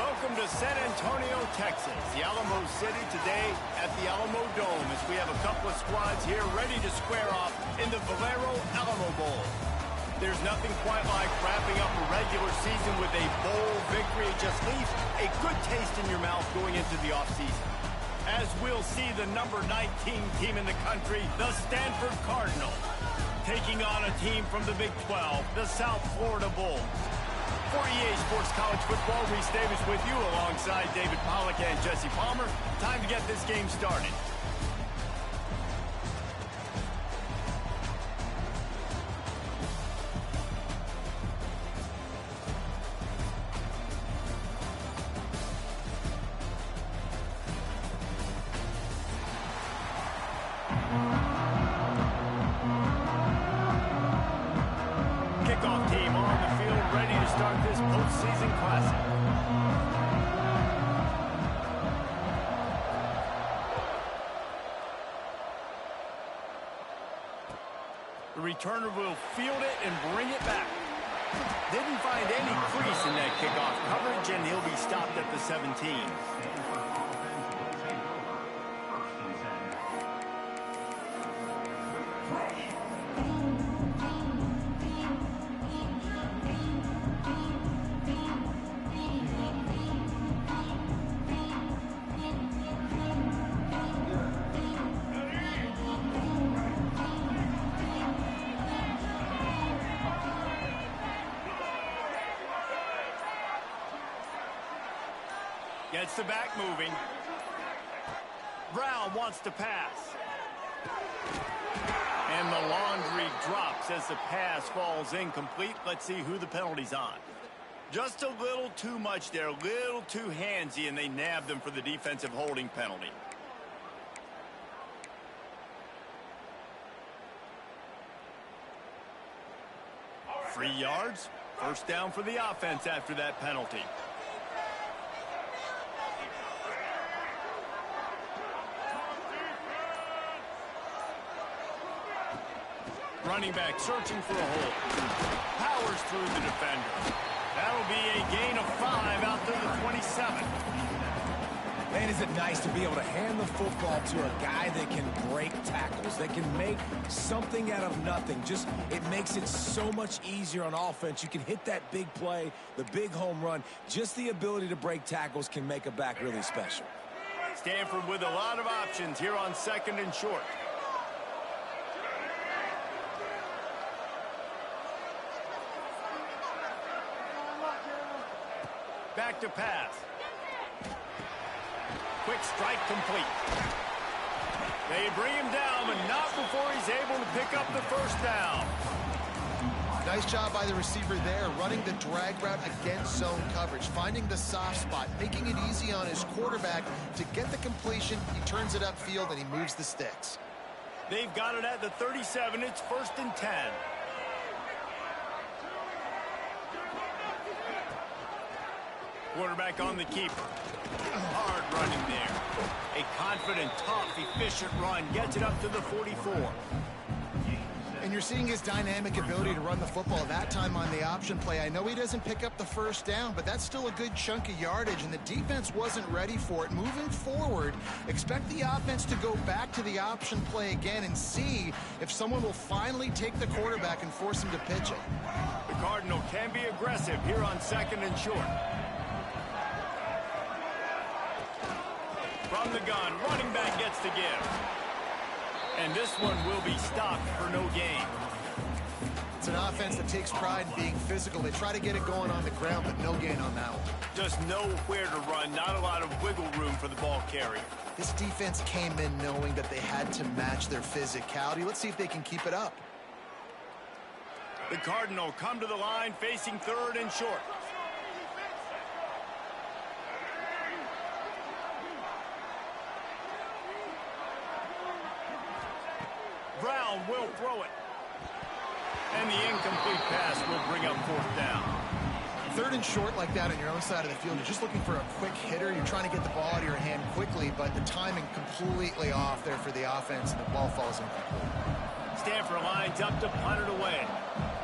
Welcome to San Antonio, Texas, the Alamo City today at the Alamo Dome as we have a couple of squads here ready to square off in the Valero Alamo Bowl. There's nothing quite like wrapping up a regular season with a bowl victory. It just leaves a good taste in your mouth going into the offseason. As we'll see the number 19 team in the country, the Stanford Cardinals, taking on a team from the Big 12, the South Florida Bulls. For EA Sports College Football, Reese Davis with you alongside David Pollack and Jesse Palmer. Time to get this game started. Kickoff team on the field ready to start this postseason classic. The returner will field it and bring it back. Didn't find any crease in that kickoff coverage, and he'll be stopped at the 17. Gets the back moving. Brown wants to pass. And the laundry drops as the pass falls incomplete. Let's see who the penalty's on. Just a little too much there, a little too handsy, and they nabbed them for the defensive holding penalty. Free yards. First down for the offense after that penalty. Running back searching for a hole. Powers through the defender. That'll be a gain of 5 out to the 27. Man, is it nice to be able to hand the football to a guy that can break tackles, that can make something out of nothing. Just, it makes it so much easier on offense. You can hit that big play, the big home run. Just the ability to break tackles can make a back really special. Stanford with a lot of options here on 2nd and short. Back to pass. Quick strike complete. They bring him down, but not before he's able to pick up the first down. Nice job by the receiver there, running the drag route against zone coverage, finding the soft spot, making it easy on his quarterback to get the completion. He turns it upfield, and he moves the sticks. They've got it at the 37. It's 1st and 10. Quarterback on the keeper. Hard running there. A confident, tough, efficient run. Gets it up to the 44. And you're seeing his dynamic ability to run the football. That time on the option play, I know he doesn't pick up the first down, but that's still a good chunk of yardage, and the defense wasn't ready for it. Moving forward, expect the offense to go back to the option play again and see if someone will finally take the quarterback and force him to pitch it. The Cardinal can be aggressive here on 2nd and short. From the gun, running back gets the give. And this one will be stopped for no gain. It's an offense that takes pride in being physical. They try to get it going on the ground, but no gain on that one. Just nowhere to run, not a lot of wiggle room for the ball carrier. This defense came in knowing that they had to match their physicality. Let's see if they can keep it up. The Cardinal come to the line facing 3rd and short. Brown will throw it. And the incomplete pass will bring up 4th down. 3rd and short like that on your own side of the field, you're just looking for a quick hitter. You're trying to get the ball out of your hand quickly, but the timing completely off there for the offense, and the ball falls incomplete. Stanford lines up to punt it away.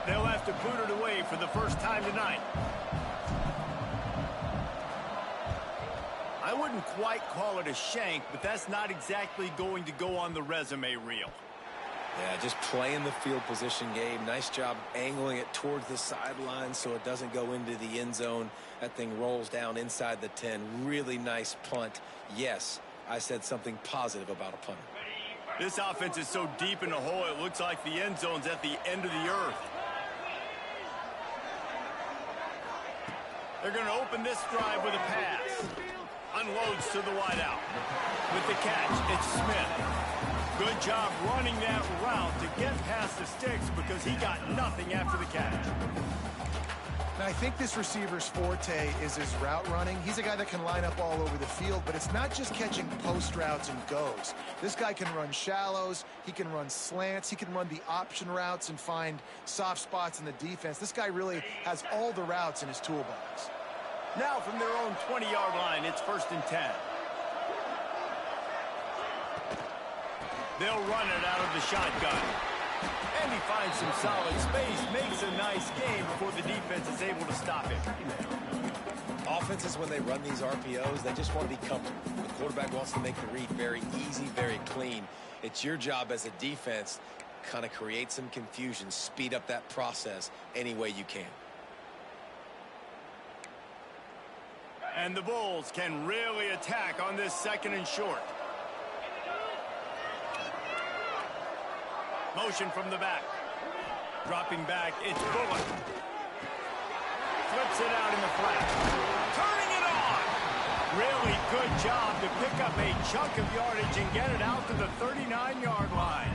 They'll have to boot it away for the first time tonight. I wouldn't quite call it a shank, but that's not exactly going to go on the resume reel. Yeah, just playing the field position game. Nice job angling it towards the sideline so it doesn't go into the end zone. That thing rolls down inside the 10. Really nice punt. Yes, I said something positive about a punter. This offense is so deep in the hole, it looks like the end zone's at the end of the earth. They're going to open this drive with a pass. Unloads to the wideout. With the catch, it's Smith. Good job running that route to get past the sticks because he got nothing after the catch. Now, I think this receiver's forte is his route running. He's a guy that can line up all over the field, but it's not just catching post routes and goes. This guy can run shallows, he can run slants, he can run the option routes and find soft spots in the defense. This guy really has all the routes in his toolbox. Now from their own 20-yard line, it's 1st and 10. They'll run it out of the shotgun. And he finds some solid space, makes a nice game before the defense is able to stop him. Offenses, when they run these RPOs, they just want to be comfortable. The quarterback wants to make the read very easy, very clean. It's your job as a defense, kind of create some confusion, speed up that process any way you can. And the Bulls can really attack on this 2nd and short. Motion from the back. Dropping back, it's Bullock. Flips it out in the flat. Turning it on! Really good job to pick up a chunk of yardage and get it out to the 39-yard line.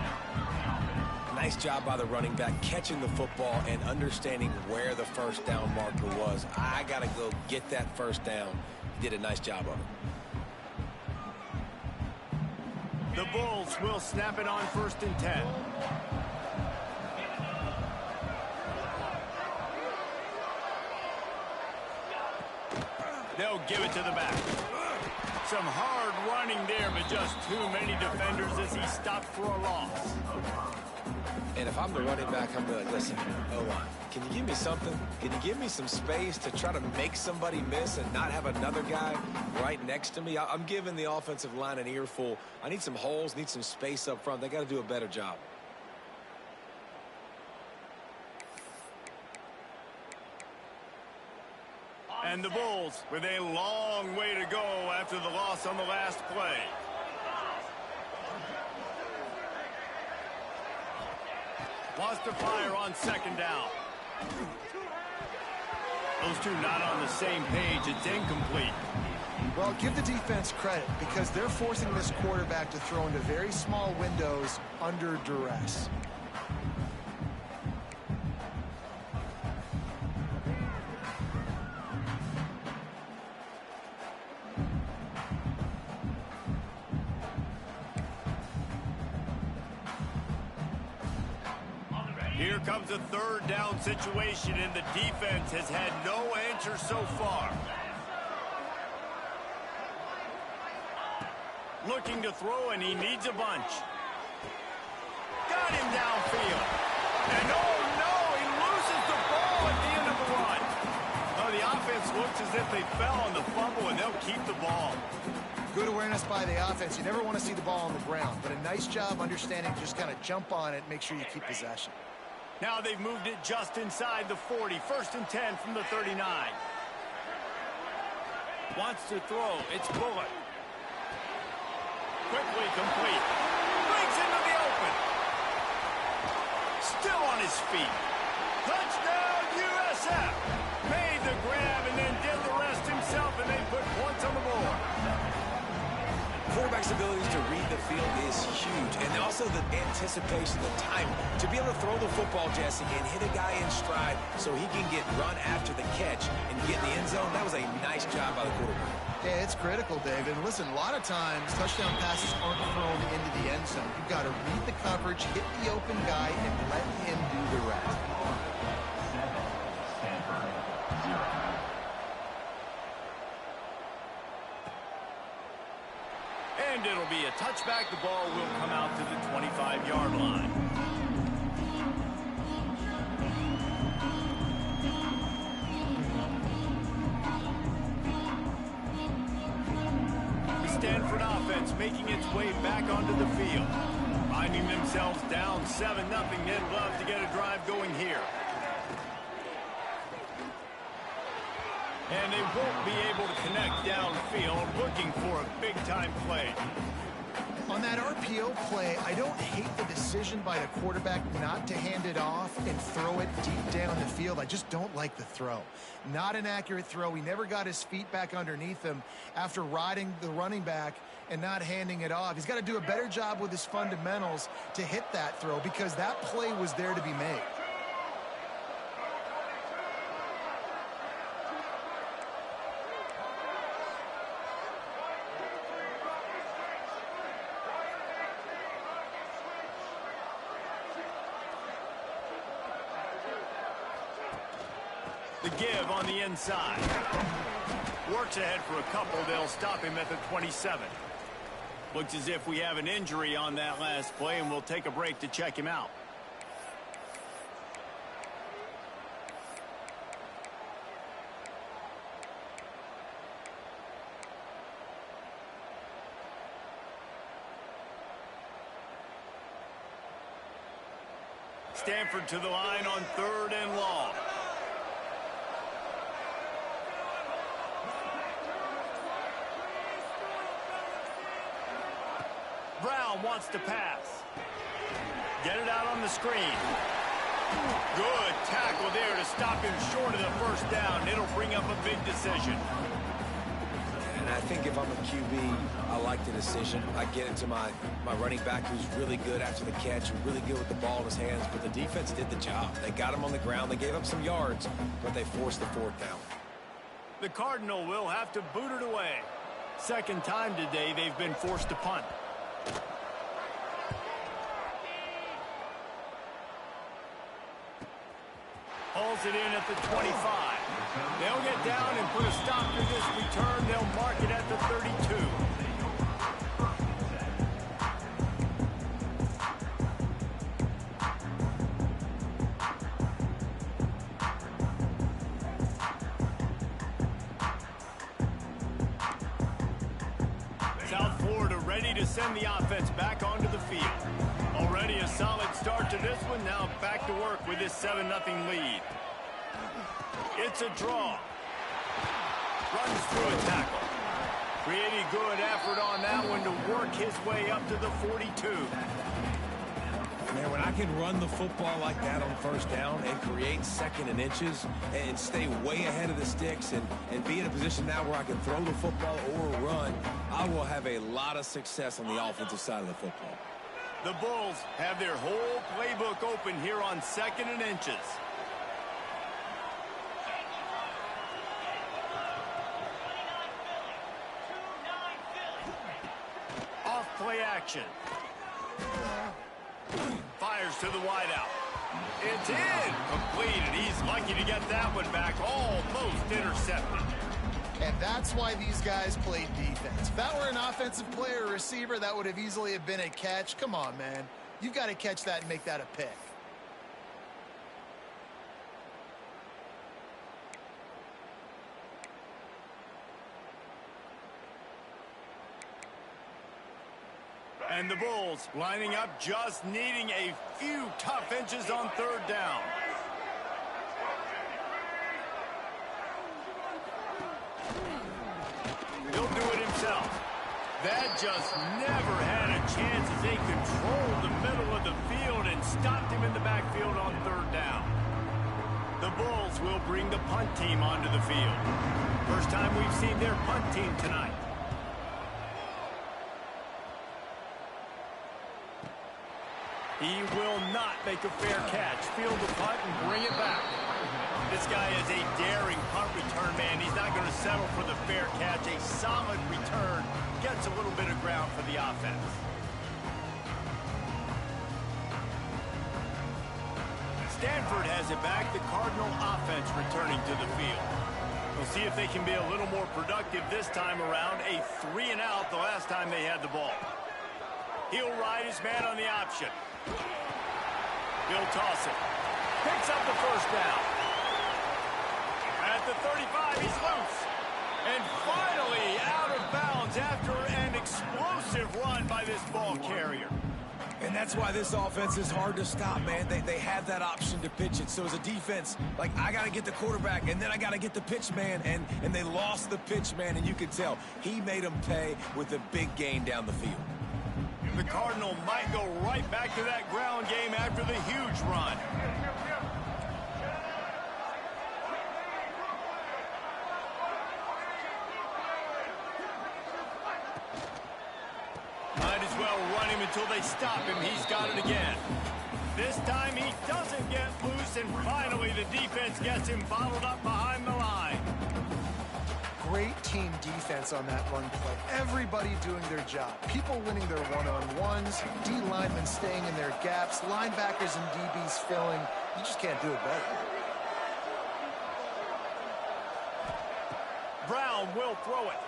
Nice job by the running back catching the football and understanding where the first down marker was. I got to go get that first down. He did a nice job of it. The Bulls will snap it on 1st and 10. They'll give it to the back. Some hard running there, but just too many defenders as he stopped for a loss. And if I'm the running back, I'm going to listen, O-line, can you give me something? Can you give me some space to try to make somebody miss and not have another guy right next to me? I'm giving the offensive line an earful. I need some holes, need some space up front. They got to do a better job. And the Bulls with a long way to go after the loss on the last play. Wants to fire on 2nd down. Those two not on the same page. It's incomplete. Well, give the defense credit because they're forcing this quarterback to throw into very small windows under duress. Here comes a 3rd down situation, and the defense has had no answer so far. Looking to throw, and he needs a bunch. Got him downfield. And oh no, he loses the ball at the end of the run. Oh, the offense looks as if they fell on the fumble, and they'll keep the ball. Good awareness by the offense. You never want to see the ball on the ground, but a nice job understanding just kind of jump on it, make sure you keep possession. Now they've moved it just inside the 40. 1st and 10 from the 39. Wants to throw. It's Bullock. Quickly complete. Breaks into the open. Still on his feet. Touchdown, USF. Made the grab and then did the rest himself, and they put points on the board. Quarterback's ability to read the field is huge, and also the anticipation, the timing. To be able to throw the football, Jesse, and hit a guy in stride so he can get run after the catch and get in the end zone, that was a nice job by the quarterback. Yeah, it's critical, David. And listen, a lot of times touchdown passes aren't thrown into the end zone. You've got to read the coverage, hit the open guy, and let him do the rest. And it'll be a touchback. The ball will come out to the 25-yard line. Stanford offense making its way back onto the field. Finding themselves down 7-0, they'd love to get a drive going here. And they won't be able to connect downfield, looking for a big-time play. On that RPO play, I don't hate the decision by the quarterback not to hand it off and throw it deep down the field. I just don't like the throw. Not an accurate throw. He never got his feet back underneath him after riding the running back and not handing it off. He's got to do a better job with his fundamentals to hit that throw because that play was there to be made. The give on the inside. Works ahead for a couple. They'll stop him at the 27. Looks as if we have an injury on that last play, and we'll take a break to check him out. Stanford to the line on 3rd and long. Brown wants to pass. Get it out on the screen. Good tackle there to stop him short of the first down. It'll bring up a big decision. And I think if I'm a QB, I like the decision. I get it to my running back who's really good after the catch, really good with the ball in his hands, but the defense did the job. They got him on the ground. They gave up some yards, but they forced the 4th down. The Cardinal will have to boot it away. Second time today they've been forced to punt. Hauls it in at the 25. They'll get down and put a stop to this return. They'll mark it at the 32. South Florida ready to send the offense back onto the field. Already a solid start to this one. Now back to work with this 7-0 lead. It's a draw. Runs through a tackle. Pretty good effort on that one to work his way up to the 42. Man, when I can run the football like that on 1st down and create 2nd and inches and stay way ahead of the sticks and be in a position now where I can throw the football or run, I will have a lot of success on the offensive side of the football. The Bulls have their whole playbook open here on 2nd and inches. Off play action. Fires to the wideout. It's in. Completed. He's lucky to get that one back. Almost intercepted. And that's why these guys play defense. If that were an offensive player or receiver, that would have easily have been a catch. Come on, man. You've got to catch that and make that a pick. And the Bulls lining up, just needing a few tough inches on 3rd down. He'll do it himself. That just never had a chance as they controlled the middle of the field and stopped him in the backfield on 3rd down. The Bulls will bring the punt team onto the field. First time we've seen their punt team tonight. He will not make a fair catch. Field the punt and bring it back. This guy is a daring punt return man. He's not going to settle for the fair catch. A solid return gets a little bit of ground for the offense. Stanford has it back. The Cardinal offense returning to the field. We'll see if they can be a little more productive this time around. A 3-and-out the last time they had the ball. He'll ride his man on the option. He'll toss it. Picks up the 1st down. At the 35, he's loose. And finally out of bounds after an explosive run by this ball carrier. And that's why this offense is hard to stop, man. They have that option to pitch it. So as a defense, like, I got to get the quarterback, and then I got to get the pitch man, and they lost the pitch man, and you could tell. He made them pay with a big gain down the field. The Cardinal might go right back to that ground game after the huge run. Might as well run him until they stop him. He's got it again. This time he doesn't get loose, and finally the defense gets him bottled up behind the line. Great team defense on that run play. Everybody doing their job. People winning their one-on-ones, D linemen staying in their gaps, linebackers and DBs filling. You just can't do it better. Brown will throw it.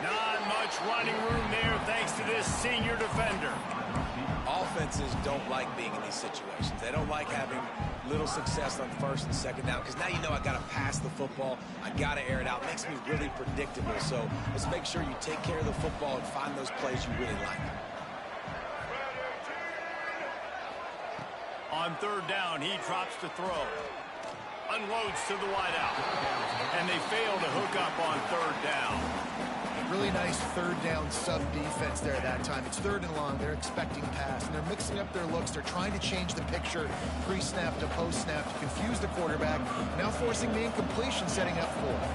Not much running room there thanks to this senior defender. Offenses don't like being in these situations. They don't like having little success on first and second down, because now you know I got to pass the football. I got to air it out. It makes me really predictable. So let's make sure you take care of the football and find those plays you really like. On third down, he drops to throw. Unloads to the wideout. And they fail to hook up on third down. Really nice third down sub defense there that time. It's third and long. They're expecting pass, and they're mixing up their looks. They're trying to change the picture pre-snap to post-snap to confuse the quarterback, now forcing the incompletion, setting up for it.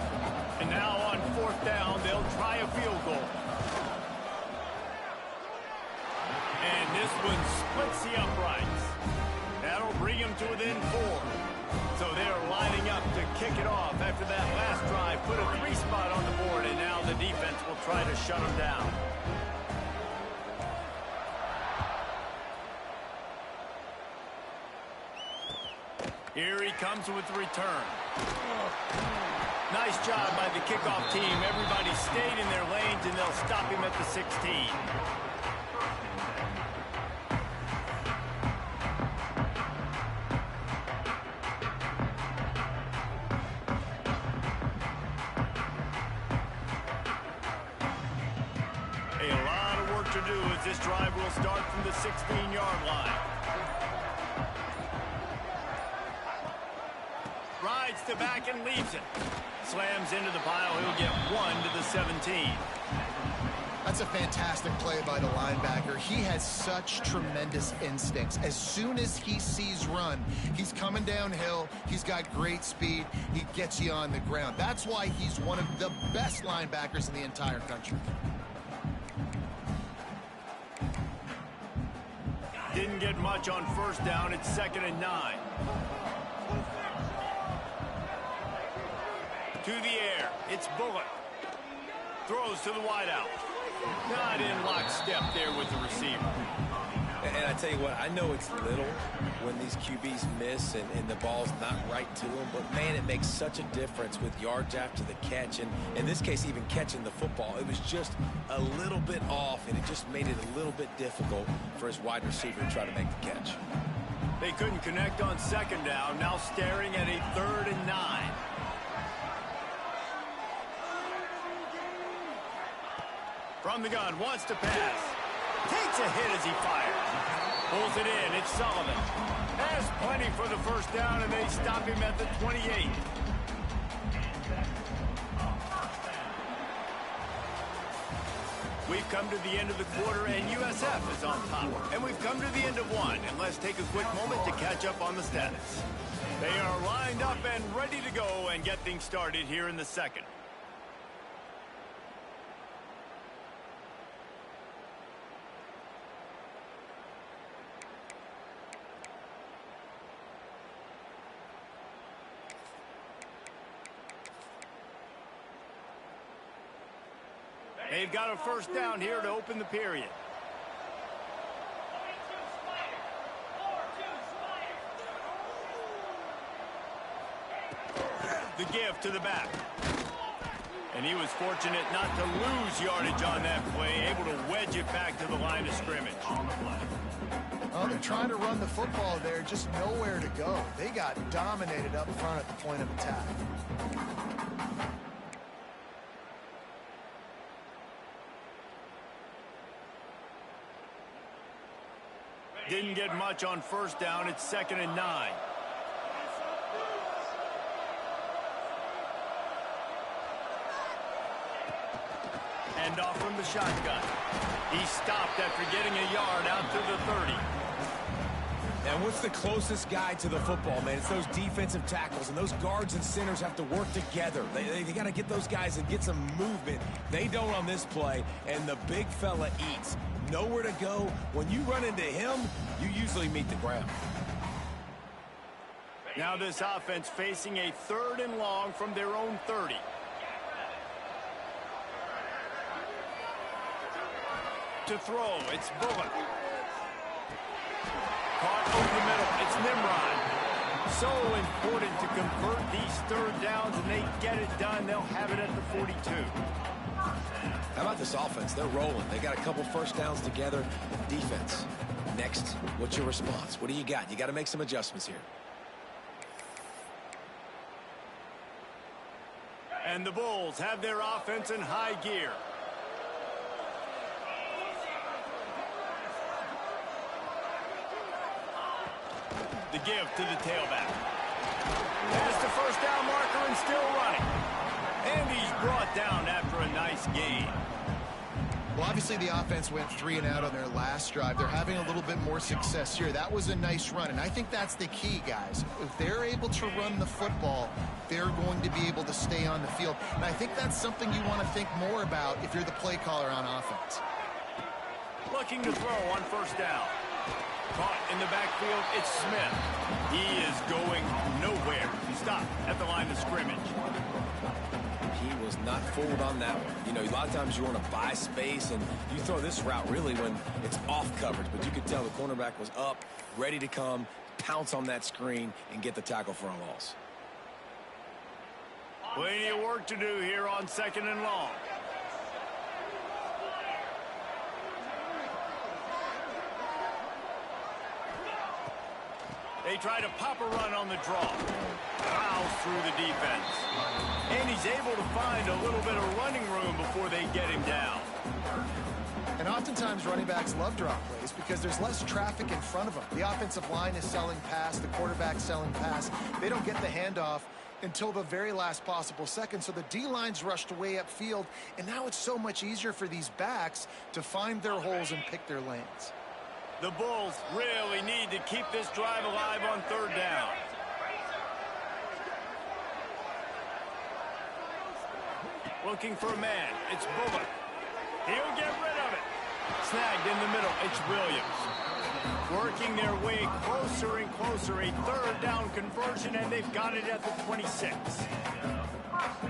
And now on fourth down, they'll try a field goal. And this one splits the uprights. That'll bring him to within 4. So they're lining up to kick it off after that last drive. Put a 3 spot on the board, and now the defense will try to shut them down. Here he comes with the return. Nice job by the kickoff team. Everybody stayed in their lanes, and they'll stop him at the 16. This drive will start from the 16-yard line. Rides to back and leaves it. Slams into the pile. He'll get 1 to the 17. That's a fantastic play by the linebacker. He has such tremendous instincts. As soon as he sees run, he's coming downhill. He's got great speed. He gets you on the ground. That's why he's one of the best linebackers in the entire country. Didn't get much on first down. It's 2nd and 9. To the air. It's Bullock. Throws to the wideout. Not in lockstep there with the receiver. And I tell you what, I know it's little when these QBs miss and the ball's not right to them, but man, it makes such a difference with yards after the catch, and in this case, even catching the football. It was just a little bit off, and it just made it a little bit difficult for his wide receiver to try to make the catch. They couldn't connect on 2nd down, now staring at a 3rd and 9. From the gun, wants to pass. Takes a hit as he fires. Pulls it in. It's Sullivan. Has plenty for the first down, and they stop him at the 28. We've come to the end of the quarter, and USF is on top. And we've come to the end of one, and let's take a quick moment to catch up on the status. They are lined up and ready to go and get things started here in the second. They've got a first down here to open the period. The give to the back. And he was fortunate not to lose yardage on that play, able to wedge it back to the line of scrimmage. Oh, they're trying to run the football there, just nowhere to go. They got dominated up front at the point of attack. Didn't get much on first down. It's 2nd and 9. Hand off from the shotgun. He stopped after getting a yard out to the 30. And what's the closest guy to the football, man? It's those defensive tackles, and those guards and centers have to work together. They got to get those guys and get some movement. They don't on this play, and the big fella eats. Nowhere to go. When you run into him, you usually meet the ground. Now this offense facing a 3rd and long from their own 30. To throw, it's Bullock. Caught over the middle, it's Nimrod. So important to convert these 3rd downs, and they get it done. They'll have it at the 42. How about this offense? They're rolling. They got a couple first downs together. Defense. Next, what's your response? What do you got? You got to make some adjustments here. And the Bulls have their offense in high gear. The give to the tailback. Past the first down marker and still running. And he's brought down after a nice gain. Well, obviously the offense went 3 and out on their last drive. They're having a little bit more success here. That was a nice run, and I think that's the key, guys. If they're able to run the football, they're going to be able to stay on the field. And I think that's something you want to think more about if you're the play caller on offense. Looking to throw on first down. Caught in the backfield, it's Smith. He is going nowhere. Stop at the line of scrimmage. He was not fooled on that one. You know, a lot of times you want to buy space, and you throw this route really when it's off coverage. But you could tell the cornerback was up, ready to come, pounce on that screen, and get the tackle for a loss. Plenty of work to do here on 2nd and long. They try to pop a run on the draw. Fouls through the defense. And he's able to find a little bit of running room before they get him down. And oftentimes running backs love draw plays because there's less traffic in front of them. The offensive line is selling pass, the quarterback's selling pass. They don't get the handoff until the very last possible second, so the D-line's rushed way upfield, and now it's so much easier for these backs to find their holes and pick their lanes. The Bulls really need to keep this drive alive on 3rd down. Looking for a man. It's Bullock. He'll get rid of it. Snagged in the middle. It's Williams. Working their way closer and closer. A 3rd down conversion, and they've got it at the 26.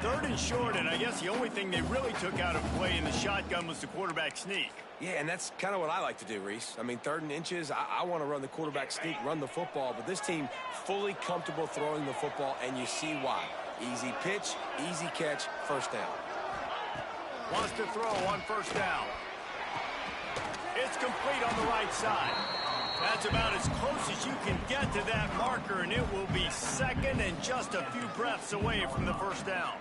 3rd and short, and I guess the only thing they really took out of play in the shotgun was the quarterback sneak. Yeah, and that's kind of what I like to do, Reese. I mean, 3rd and inches, I want to run the quarterback sneak, run the football, but this team fully comfortable throwing the football, and you see why. Easy pitch, easy catch, first down. Wants to throw on first down. It's complete on the right side. That's about as close as you can get to that marker, and it will be 2nd and just a few breaths away from the first down.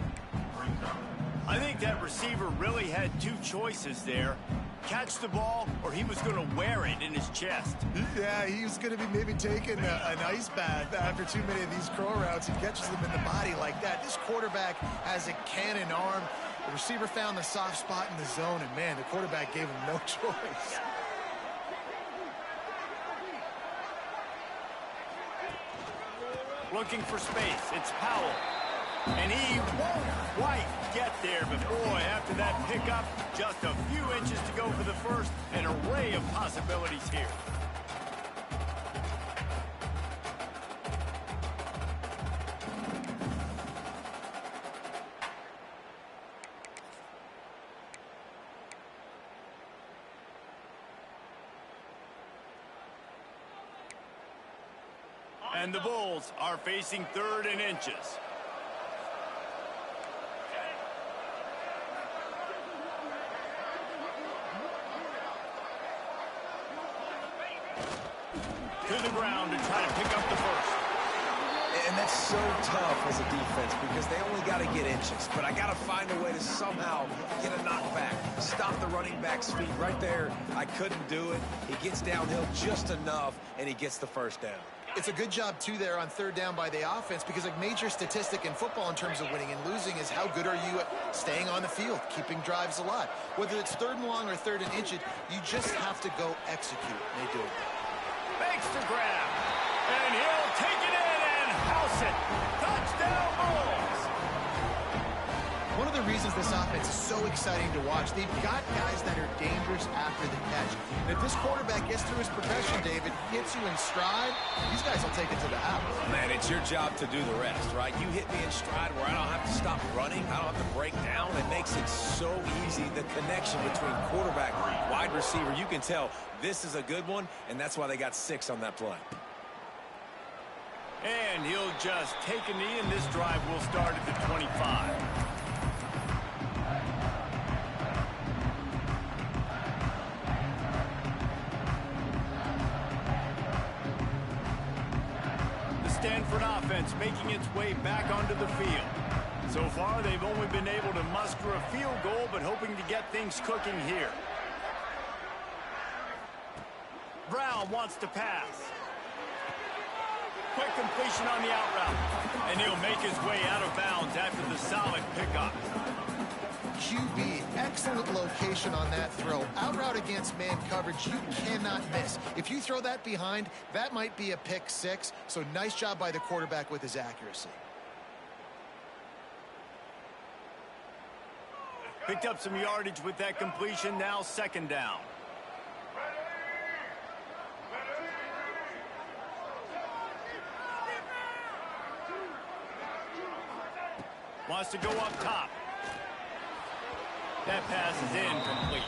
I think that receiver really had 2 choices there. Catch the ball, or he was going to wear it in his chest. Yeah, he was going to be maybe taking an ice bath after too many of these crow routes. He catches them in the body like that. This quarterback has a cannon arm. The receiver found the soft spot in the zone, and, man, the quarterback gave him no choice. Looking for space. It's Powell. And he won't quite get there, but boy, after that pickup, just a few inches to go for the first. An array of possibilities here. And the Bulls are facing 3rd and inches. To the ground to try to pick up the first. And that's so tough as a defense because they only got to get inches. But I got to find a way to somehow get a knockback, stop the running back's feet right there. I couldn't do it. He gets downhill just enough, and he gets the first down. It's a good job, too, there on third down by the offense because a major statistic in football in terms of winning and losing is how good are you at staying on the field, keeping drives alive. Whether it's third and long or third and inches, you just have to go execute. They do it. Makes the grab, and he'll take it in and house it. Touchdown, Bulls. One of the reasons this offense is so exciting to watch, they've got guys that are dangerous after the catch. And if this quarterback gets through his progression, David, hits you in stride, these guys will take it to the house. Man, it's your job to do the rest, right? You hit me in stride where I don't have to stop running. I don't have to break down. It makes it so easy, the connection between quarterback and wide receiver. You can tell this is a good one, and that's why they got 6 on that play. And he'll just take a knee, and this drive will start at the 25. Stanford offense making its way back onto the field. So far, they've only been able to muster a field goal, but hoping to get things cooking here. Brown wants to pass. Quick completion on the out route. And he'll make his way out of bounds after the solid pickup. QB, excellent location on that throw. Out route against man coverage, you cannot miss. If you throw that behind, that might be a pick 6. So nice job by the quarterback with his accuracy. Picked up some yardage with that completion. Now second down. Wants to go up top. That pass is incomplete.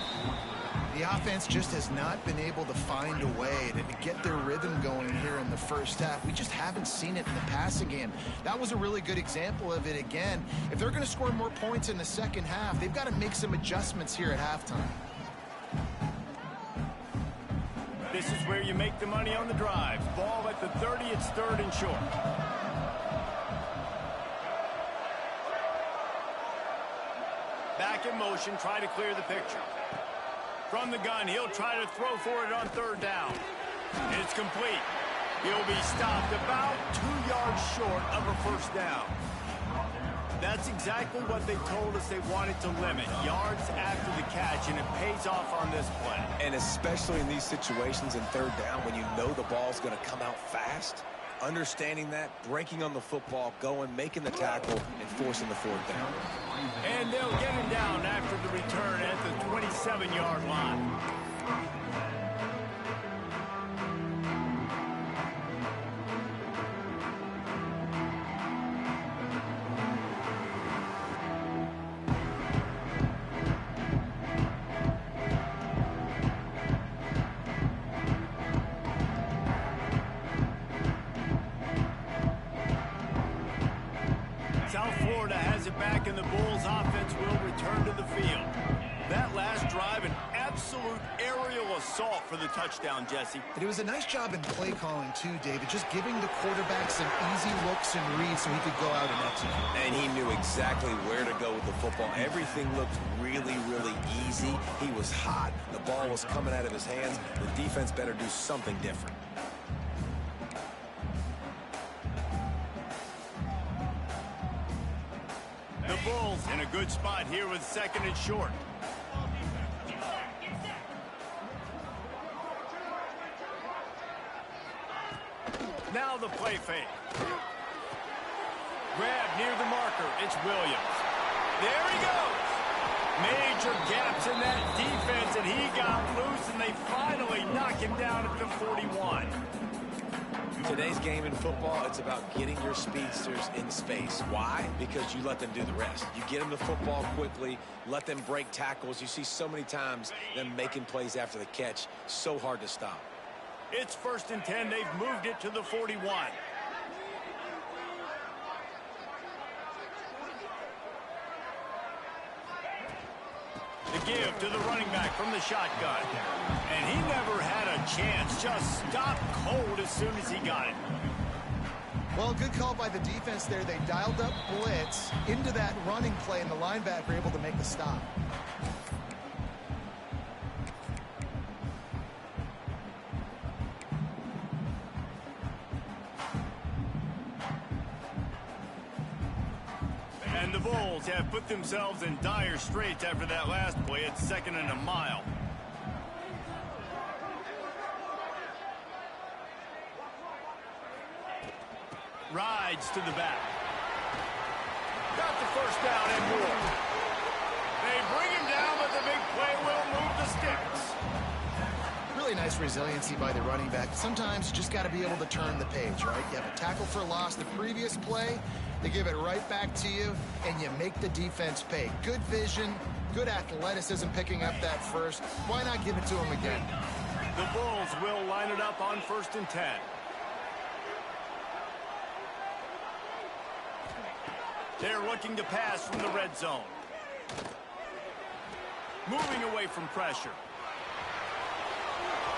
The offense just has not been able to find a way to get their rhythm going here in the first half. We just haven't seen it in the passing game. That was a really good example of it again. If they're going to score more points in the second half, they've got to make some adjustments here at halftime. This is where you make the money on the drives. Ball at the 30, it's third and short. Back in motion, try to clear the picture. From the gun, he'll try to throw for it on third down. It's complete. He'll be stopped about 2 yards short of a first down. That's exactly what they told us they wanted to limit. Yards after the catch, and it pays off on this play. And especially in these situations in third down when you know the ball's going to come out fast. Understanding that, breaking on the football, going, making the tackle, and forcing the fourth down. And they'll get him down after the return at the 27-yard line. South Florida has it back, and the Bulls offense will return to the field. That last drive, an absolute aerial assault for the touchdown, Jesse. And it was a nice job in play calling, too, David, just giving the quarterback some easy looks and reads so he could go out and execute. And he knew exactly where to go with the football. Everything looked really, really easy. He was hot. The ball was coming out of his hands. The defense better do something different. The Bulls in a good spot here with second and short. Now the play fake. Grab near the marker. It's Williams. There he goes. Major gaps in that defense, and he got loose, and they finally knock him down at the 41. Today's game in football, it's about getting your speedsters in space. Why? Because you let them do the rest. You get them the football quickly, let them break tackles. You see so many times them making plays after the catch. So hard to stop. It's first and 10. They've moved it to the 41. The give to the running back from the shotgun. And he never had a chance. Just stopped cold as soon as he got it. Well, good call by the defense there. They dialed up blitz into that running play, and the linebacker able to make the stop. And the Bulls have put themselves in dire straits after that last play. It's 2nd and a mile. Rides to the back. Got the first down and more. They bring him down, but the big play will move the sticks. Really nice resiliency by the running back. Sometimes you just got to be able to turn the page, right? You have a tackle for loss the previous play. They give it right back to you, and you make the defense pay. Good vision, good athleticism picking up that first. Why not give it to him again? The Bulls will line it up on 1st and 10. They're looking to pass from the red zone. Moving away from pressure.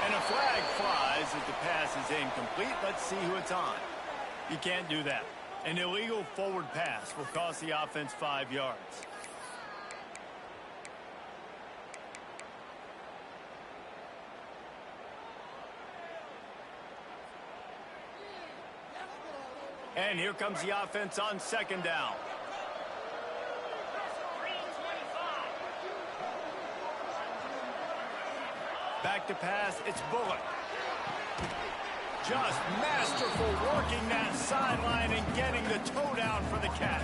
And a flag flies as the pass is incomplete. Let's see who it's on. You can't do that. An illegal forward pass will cost the offense 5 yards. And here comes the offense on 2nd down. Back to pass, it's Bullock. Just masterful working that sideline and getting the toe down for the catch.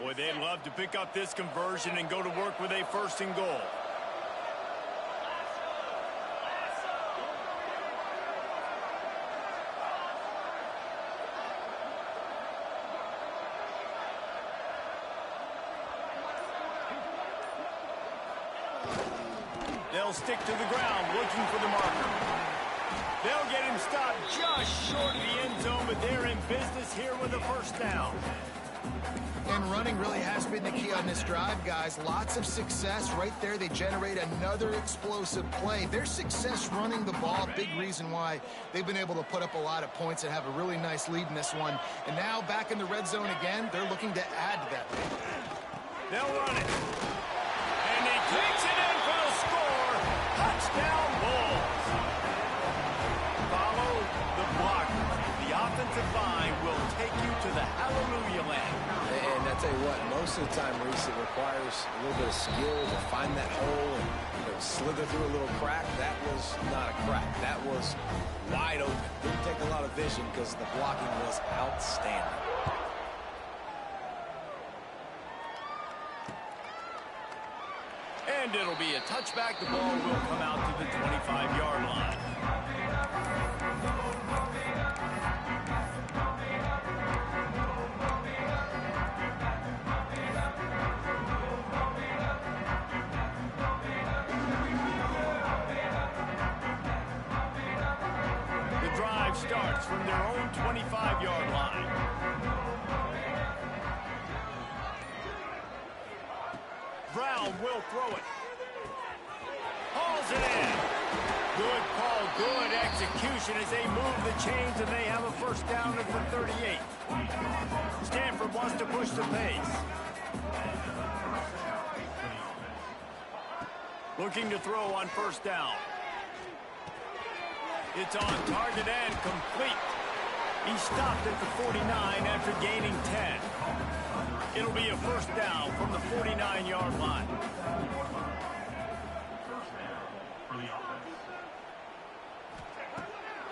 Boy, they'd love to pick up this conversion and go to work with a 1st and goal. They'll stick to the ground looking for the marker. They'll get him stopped just short of the end zone, but they're in business here with a 1st down. And running really has been the key on this drive, guys. Lots of success right there. They generate another explosive play. Their success running the ball, big reason why they've been able to put up a lot of points and have a really nice lead in this one. And now back in the red zone again, they're looking to add to that lead. They'll run it. And he takes it in for the score. Touchdown, Bulls. Follow the blocker. The offensive line will take you to the hallelujah land. And I tell you what, most of the time, Reese, it requires a little bit of skill to find that hole and slither through a little crack. That was not a crack. That was wide open. Didn't take a lot of vision because the blocking was outstanding. And it'll be a touchback. The ball will come out to the 25-yard line. Starts from their own 25-yard line. Brown will throw it. Hauls it in. Good call, good execution as they move the chains and they have a 1st down at the 38. Stanford wants to push the pace. Looking to throw on 1st down. It's on target and complete. He stopped at the 49 after gaining 10. It'll be a 1st down from the 49-yard line.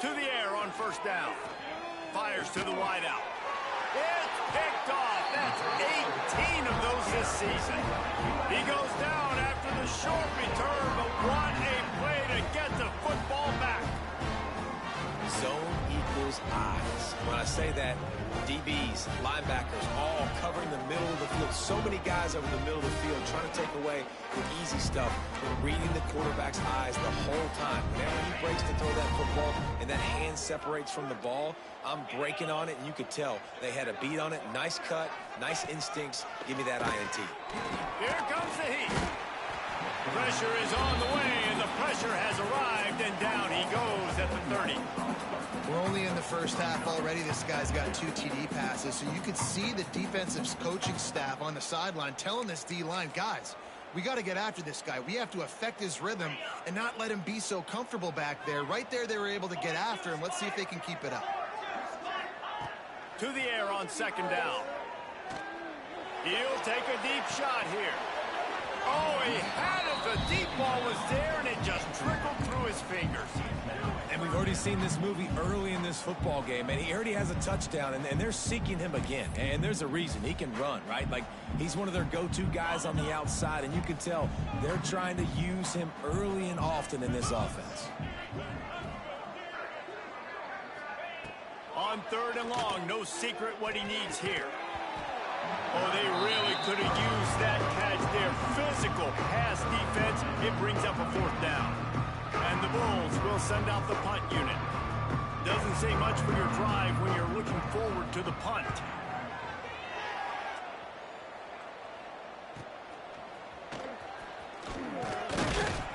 To the air on 1st down. Fires to the wideout. It's picked off. That's 18 of those this season. He goes down after the short return, but what a play to get the football back. Zone equals those eyes. When I say that, DBs, linebackers, all covering the middle of the field. So many guys over the middle of the field trying to take away the easy stuff, reading the quarterback's eyes the whole time. Whenever he breaks to throw that football and that hand separates from the ball, I'm breaking on it, and you could tell they had a beat on it. Nice cut, nice instincts. Give me that INT. Here comes the heat. Pressure is on the way, and the pressure has arrived, and down he goes at the 30. We're only in the first half already. This guy's got 2 TD passes, so you could see the defensive coaching staff on the sideline telling this D-line, guys, we got to get after this guy. We have to affect his rhythm and not let him be so comfortable back there. Right there, they were able to get after him. Let's see if they can keep it up. To the air on second down. He'll take a deep shot here. Oh, he had it. The deep ball was there, and it just trickled through his fingers. And we've already seen this movie early in this football game, and he already has a touchdown, and they're seeking him again. And there's a reason. He can run, right? Like, he's one of their go-to guys on the outside, and you can tell they're trying to use him early and often in this offense. On third and long, no secret what he needs here. Oh, they really could have used that catch there. Physical pass defense. It brings up a fourth down. And the Bulls will send out the punt unit. Doesn't say much for your drive when you're looking forward to the punt.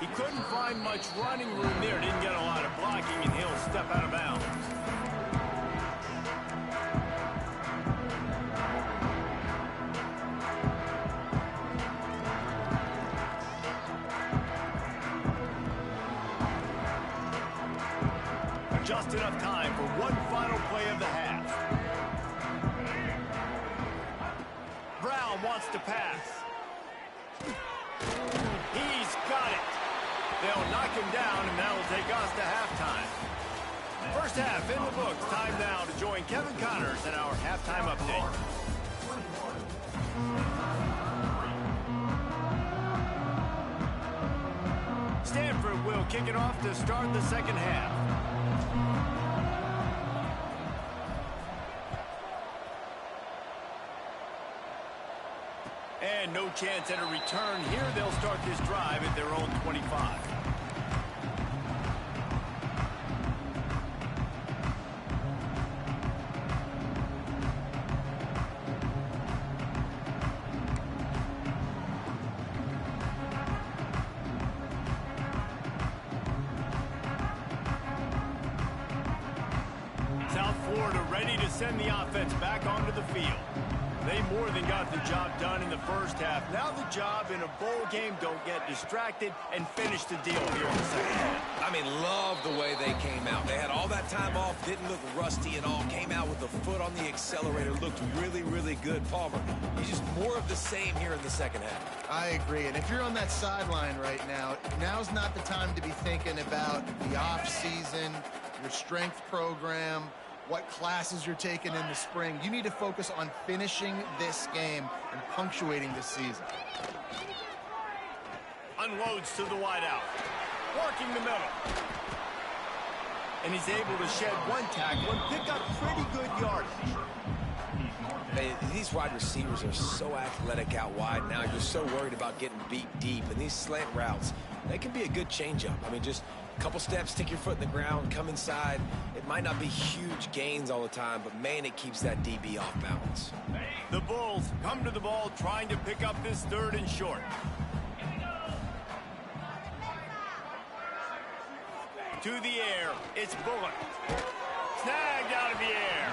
He couldn't find much running room there. Didn't get a lot of blocking, and he'll step out of bounds. Just enough time for one final play of the half. Brown wants to pass. He's got it. They'll knock him down, and that'll take us to halftime. First half in the books. Time now to join Kevin Connors in our halftime update. Stanford will kick it off to start the second half. And no chance at a return here. They'll start this drive at their own 25. South Florida ready to send the offense back onto the field. They more than got the job done in the first half. Now the job in a bowl game, don't get distracted and finish the deal here in the second half. I mean, love the way they came out. They had all that time off, didn't look rusty at all, came out with the foot on the accelerator, looked really, really good. Palmer, he's just more of the same here in the second half. I agree, and if you're on that sideline right now, now's not the time to be thinking about the off-season, your strength program, what classes you're taking in the spring. You need to focus on finishing this game and punctuating this season. Unloads to the wideout. Working the middle. And he's able to shed one tackle and pick up pretty good yardage. These wide receivers are so athletic out wide now. You're so worried about getting beat deep. And these slant routes, they can be a good changeup. I mean, just a couple steps, stick your foot in the ground, come inside. It might not be huge gains all the time, but, man, it keeps that DB off balance. The Bulls come to the ball trying to pick up this third and short. To the air, it's Bullock. Snagged out of the air.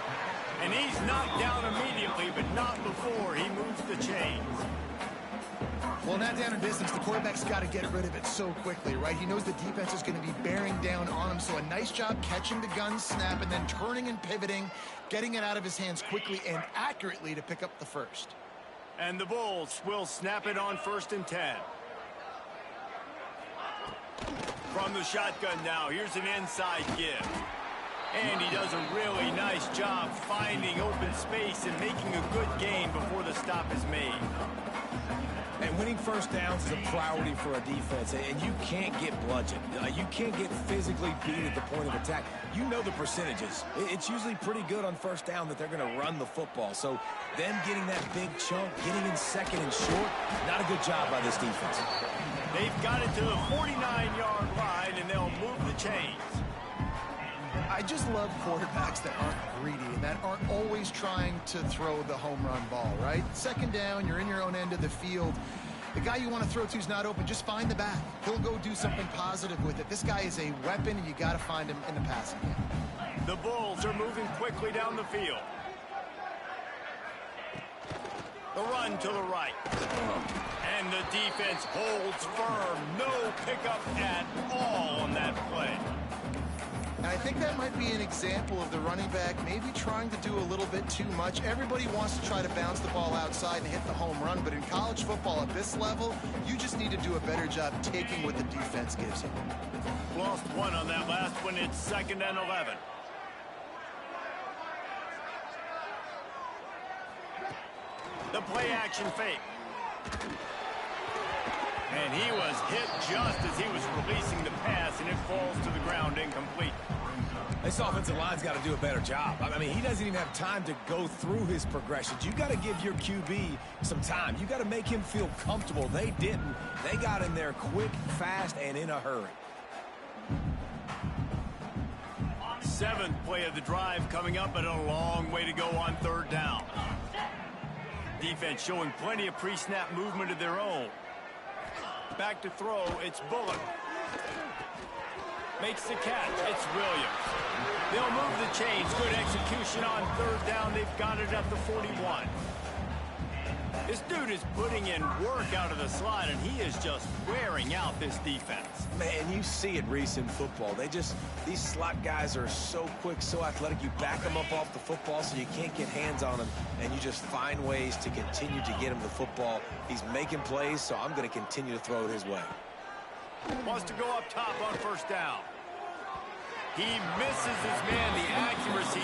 And he's knocked down immediately, but not before he moves the chains. Well, not down in business. The quarterback's got to get rid of it so quickly, right? He knows the defense is going to be bearing down on him, so a nice job catching the gun snap and then turning and pivoting, getting it out of his hands quickly and accurately to pick up the first. And the Bulls will snap it on 1st and 10. From the shotgun now, here's an inside give. And he does a really nice job finding open space and making a good gain before the stop is made. And winning first downs is a priority for a defense, and you can't get bludgeoned. You can't get physically beat at the point of attack. You know the percentages. It's usually pretty good on first down that they're going to run the football. So them getting that big chunk, getting in second and short, not a good job by this defense. They've got it to the 49-yard line, and they'll move the chains. I just love quarterbacks that aren't greedy and that aren't always trying to throw the home run ball, right? Second down, you're in your own end of the field. The guy you want to throw to is not open. Just find the back. He'll go do something positive with it. This guy is a weapon, and you got to find him in the passing game. The Bulls are moving quickly down the field. The run to the right. And the defense holds firm. No pickup at all on that play. And I think that might be an example of the running back maybe trying to do a little bit too much. Everybody wants to try to bounce the ball outside and hit the home run, but in college football at this level, you just need to do a better job taking what the defense gives you. Lost one on that last one. It's 2nd and 11. The play action fake. And he was hit just as he was releasing the pass, and it falls to the ground incomplete. This offensive line's got to do a better job. I mean, he doesn't even have time to go through his progressions. You got to give your QB some time. You got to make him feel comfortable. They didn't. They got in there quick, fast, and in a hurry. 7th play of the drive coming up, but a long way to go on 3rd down. Defense showing plenty of pre-snap movement of their own. Back to throw, it's Bullock. Makes the catch, it's Williams. They'll move the chains. Good execution on 3rd down. They've got it at the 41. This dude is putting in work out of the slot, and he is just wearing out this defense. Man, you see it, Reese, in football. These slot guys are so quick, so athletic. You back them up off the football so you can't get hands on them, and you just find ways to continue to get him the football. He's making plays, so I'm going to continue to throw it his way. Wants to go up top on 1st down. He misses his man, the accuracy.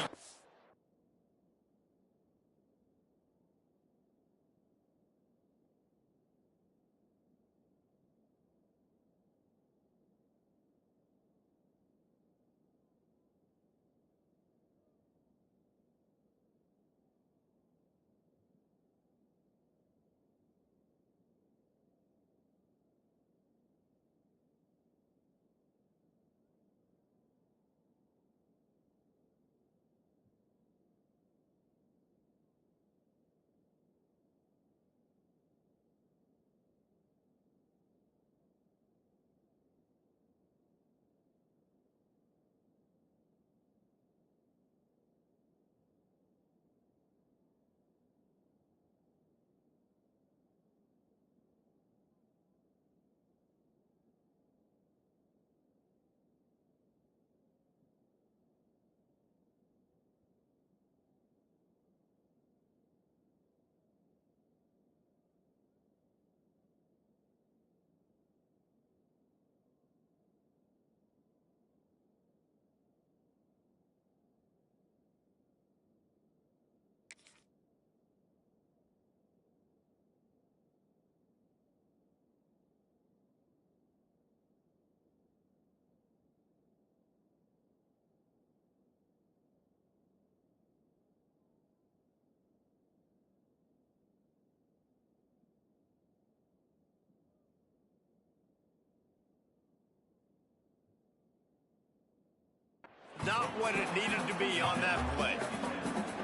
Not what it needed to be on that play.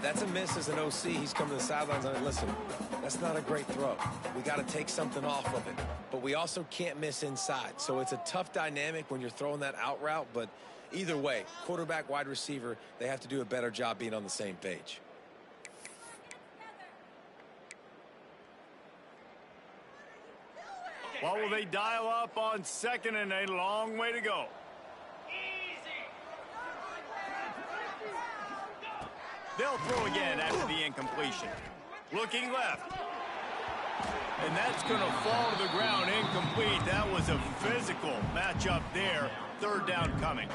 That's a miss as an OC. He's come to the sidelines and listen, that's not a great throw. We got to take something off of it. But we also can't miss inside. So it's a tough dynamic when you're throwing that out route. But either way, quarterback, wide receiver, they have to do a better job being on the same page. What will they dial up on 2nd and a long way to go? They'll throw again after the incompletion. Looking left. And that's going to fall to the ground incomplete. That was a physical matchup there. 3rd down coming.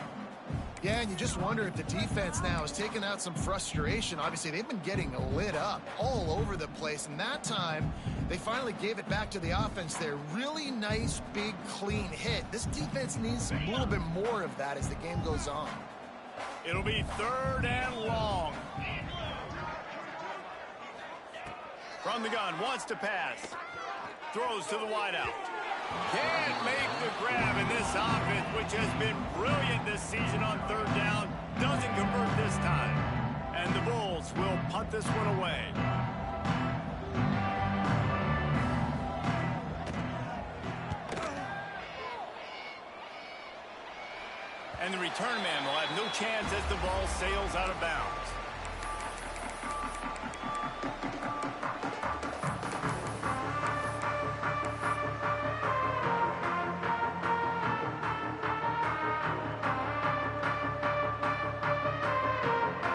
Yeah, and you just wonder if the defense now has taken out some frustration. Obviously, they've been getting lit up all over the place, and that time they finally gave it back to the offense there. Really nice, big, clean hit. This defense needs a little bit more of that as the game goes on. It'll be 3rd and long. From the gun, wants to pass. Throws to the wideout. Can't make the grab in this offense, which has been brilliant this season on 3rd down. Doesn't convert this time. And the Bulls will punt this one away. And the return man will have no chance as the ball sails out of bounds.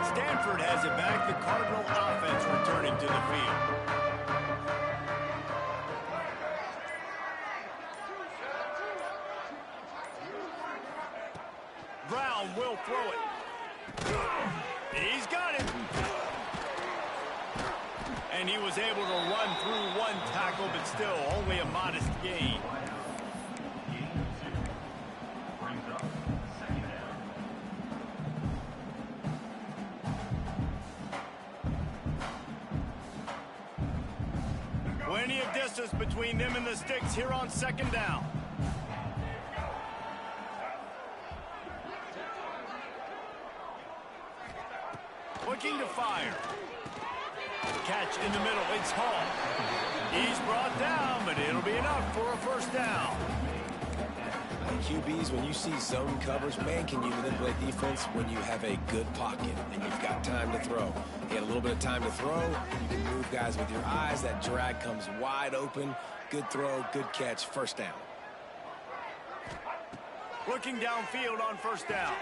Stanford has it back. The Cardinal offense returning to the field. Brown will throw it. He's got it. And he was able to run through one tackle, but still only a modest gain. Plenty of distance between them and the sticks here on 2nd down. Looking to fire. Catch in the middle. It's Hall. He's brought down, but it'll be enough for a 1st down. QBs, when you see zone coverage, man, can you manipulate defense when you have a good pocket and you've got time to throw. You had a little bit of time to throw. You can move guys with your eyes. That drag comes wide open. Good throw, good catch, 1st down. Looking downfield on 1st down.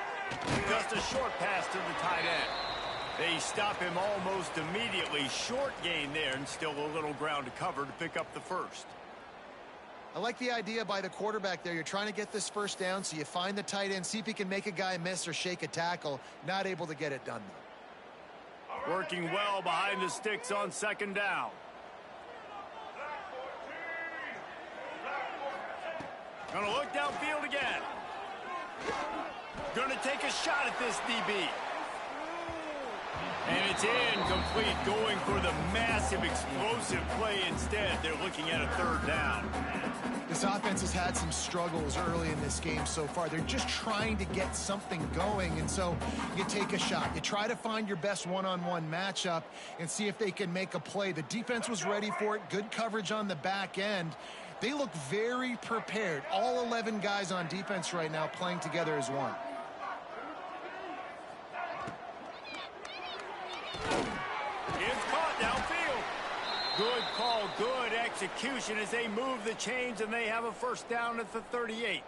Just a short pass to the tight end. They stop him almost immediately. Short gain there, and still a little ground to cover to pick up the 1st. I like the idea by the quarterback there. You're trying to get this 1st down, so you find the tight end, see if he can make a guy miss or shake a tackle. Not able to get it done, though. Working well behind the sticks on 2nd down. Gonna look downfield again. Gonna take a shot at this DB. And it's incomplete, going for the massive explosive play instead. They're looking at a 3rd down. This offense has had some struggles early in this game so far. They're just trying to get something going, and so you take a shot. You try to find your best one-on-one matchup and see if they can make a play. The defense was ready for it. Good coverage on the back end. They look very prepared. All 11 guys on defense right now playing together as one. It's caught downfield. Good call, good execution as they move the chains, and they have a 1st down at the 38.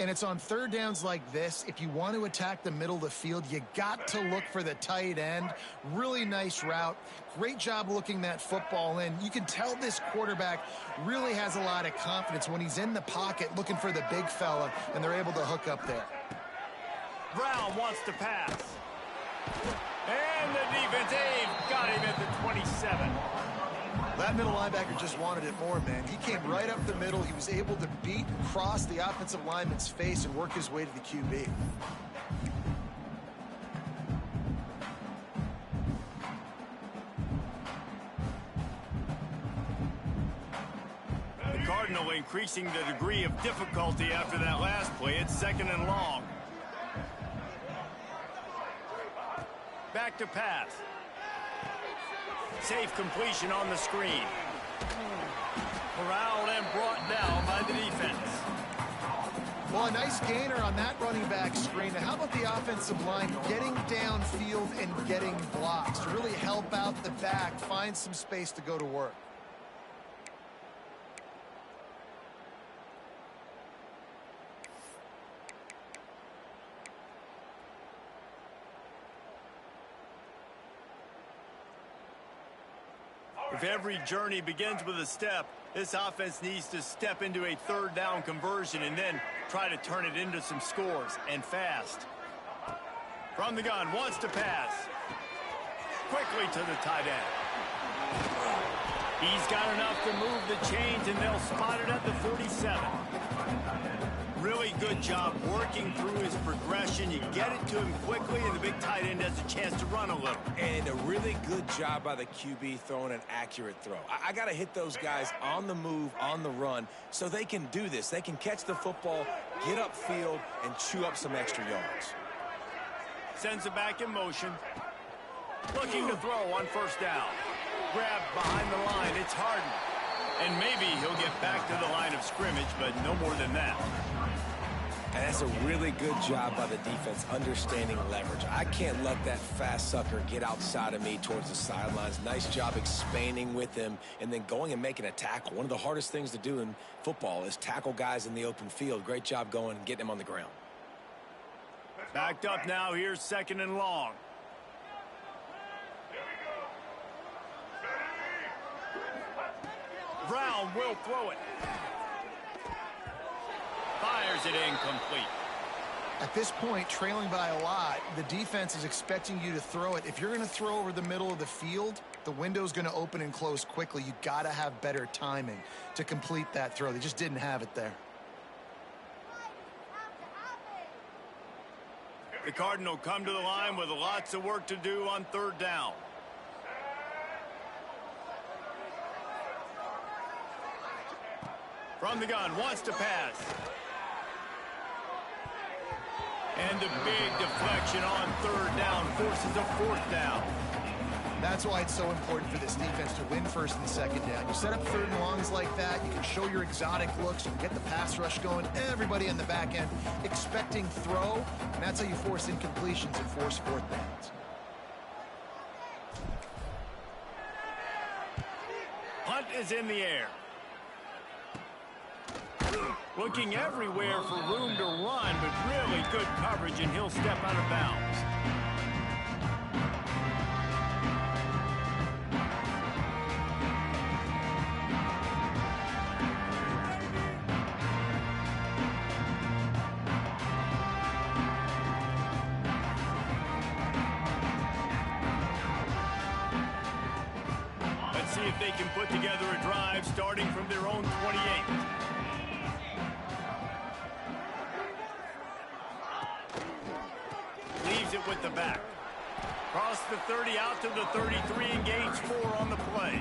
And it's on 3rd downs like this. If you want to attack the middle of the field, you got to look for the tight end. Really nice route. Great job looking that football in. You can tell this quarterback really has a lot of confidence when he's in the pocket looking for the big fella, and they're able to hook up there. Brown wants to pass. And the defense, they've got him at the 27. That middle linebacker just wanted it more, man. He came right up the middle. He was able to beat and cross the offensive lineman's face and work his way to the QB. The Cardinal increasing the degree of difficulty after that last play. It's 2nd and long. Back to pass. Safe completion on the screen. Corralled and brought down by the defense. Well, a nice gainer on that running back screen. Now, how about the offensive line getting downfield and getting blocks to really help out the back, find some space to go to work? If every journey begins with a step, This offense needs to step into a third down conversion and then try to turn it into some scores, and fast. From the gun, wants to pass. Quickly to the tight end. He's got enough to move the chains, and they'll spot it at the 47. Really good job working through his progression. You get it to him quickly, and the big tight end has a chance to run a little. And a really good job by the QB throwing an accurate throw. I got to hit those guys on the move, on the run, so they can do this. They can catch the football, get upfield, and chew up some extra yards. Sends it back in motion. Looking to throw on first down. Grabbed behind the line. It's Harden. And maybe he'll get back to the line of scrimmage, but no more than that. And that's a really good job by the defense understanding leverage. I can't let that fast sucker get outside of me towards the sidelines. Nice job expanding with him and then going and making a tackle. One of the hardest things to do in football is tackle guys in the open field. Great job going and getting him on the ground. Backed up now. Here's second and long. Brown will throw it. Fires it incomplete. At this point, trailing by a lot, the defense is expecting you to throw it. If you're going to throw over the middle of the field, the window's going to open and close quickly. You got to have better timing to complete that throw. They just didn't have it there. The Cardinal come to the line with lots of work to do on third down. From the gun, wants to pass. And the big deflection on third down forces a fourth down. That's why it's so important for this defense to win first and second down. You set up third and longs like that, you can show your exotic looks, you can get the pass rush going, everybody in the back end expecting throw, and that's how you force incompletions and force fourth downs. Punt is in the air. Looking everywhere for room to run, but really good coverage, and he'll step out of bounds. Let's see if they can put together a drive starting from their own 28. Leaves it with the back. Cross the 30 out to the 33 and gains 4 on the play.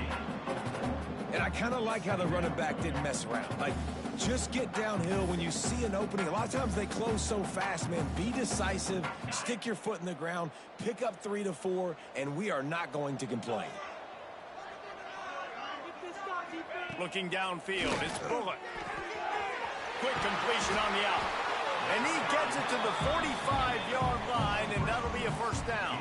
And I kind of like how the running back didn't mess around. Like, just get downhill when you see an opening. A lot of times they close so fast, man. Be decisive, stick your foot in the ground, pick up 3 to 4, and we are not going to complain. Looking downfield, it's Bullock. Quick completion on the out. And he gets it to the 45-yard line, and that'll be a first down.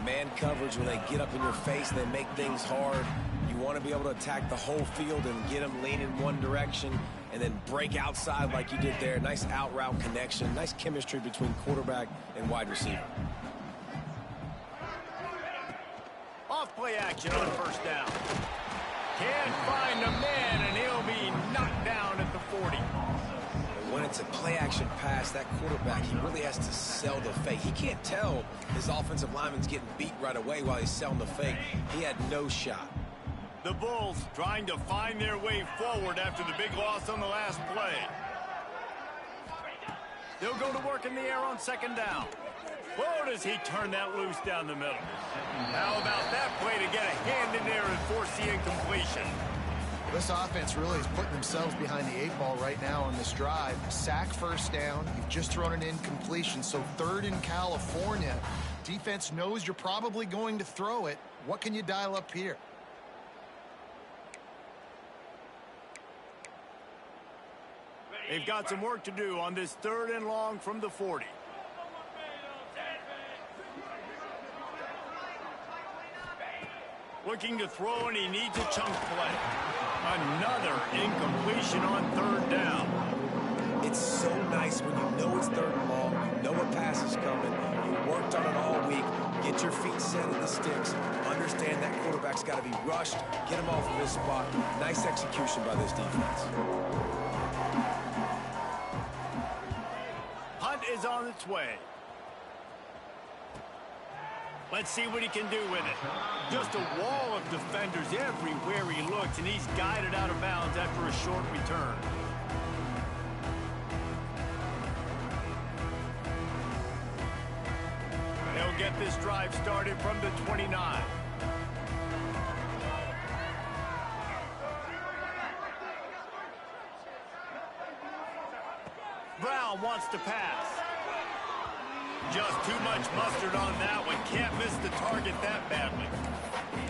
Man coverage, when they get up in your face and they make things hard, you want to be able to attack the whole field and get them leaning one direction and then break outside like you did there. Nice out route connection, nice chemistry between quarterback and wide receiver. Off play action on first down. Can't find a man, and he'll be knocked down at the 40. When it's a play-action pass, that quarterback, he really has to sell the fake. He can't tell his offensive lineman's getting beat right away while he's selling the fake. He had no shot. The Bulls trying to find their way forward after the big loss on the last play. They'll go to work in the air on second down. Whoa, does he turn that loose down the middle. How about that play to get a hand in there and force the incompletion? This offense really is putting themselves behind the 8 ball right now on this drive. Sack first down. You've just thrown an incompletion. So third in California. Defense knows you're probably going to throw it. What can you dial up here? They've got some work to do on this third and long from the 40. Looking to throw, and he needs a chunk play. Another incompletion on third down. It's so nice when you know it's third and long, you know a pass is coming, you worked on it all week, Get your feet set in the sticks. Understand that quarterback's got to be rushed. Get him off of his spot. Nice execution by this defense. Hunt is on its way. Let's see what he can do with it. Just a wall of defenders everywhere he looks, and he's guided out of bounds after a short return. They'll get this drive started from the 29. Brown wants to pass. Just too much mustard on that one. Can't miss the target that badly.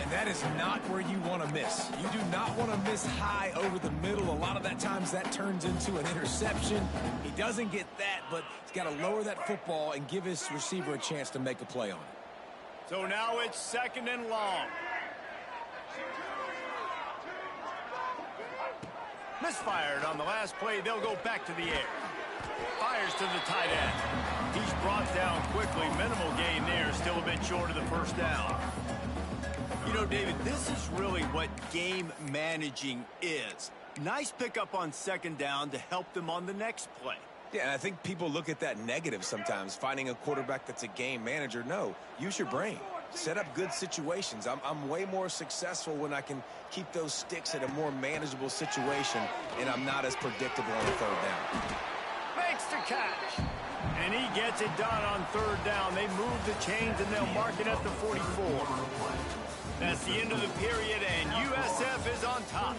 And that is not where you want to miss. You do not want to miss high over the middle. A lot of that times that turns into an interception. He doesn't get that, but he's got to lower that football and give his receiver a chance to make a play on it. So now it's 2nd and long. Misfired on the last play. They'll go back to the air. Fires to the tight end. He's brought down quickly. Minimal gain there. Still a bit short of the first down. You know, David, this is really what game managing is. Nice pickup on 2nd down to help them on the next play. Yeah, and I think people look at that negative sometimes, finding a quarterback that's a game manager. No, use your brain. Set up good situations. I'm way more successful when I can keep those sticks at a more manageable situation, and I'm not as predictable on the 3rd down. Makes the catch. And he gets it done on 3rd down. They move the chains, and they'll mark it at the 44. That's the end of the period, and USF is on top.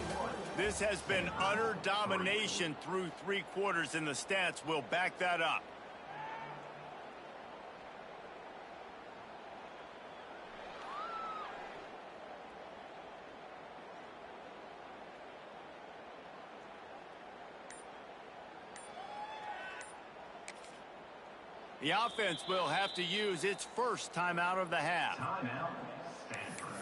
This has been utter domination through 3 quarters, and the stats will back that up. The offense will have to use its first timeout of the half. Timeout, Stanford.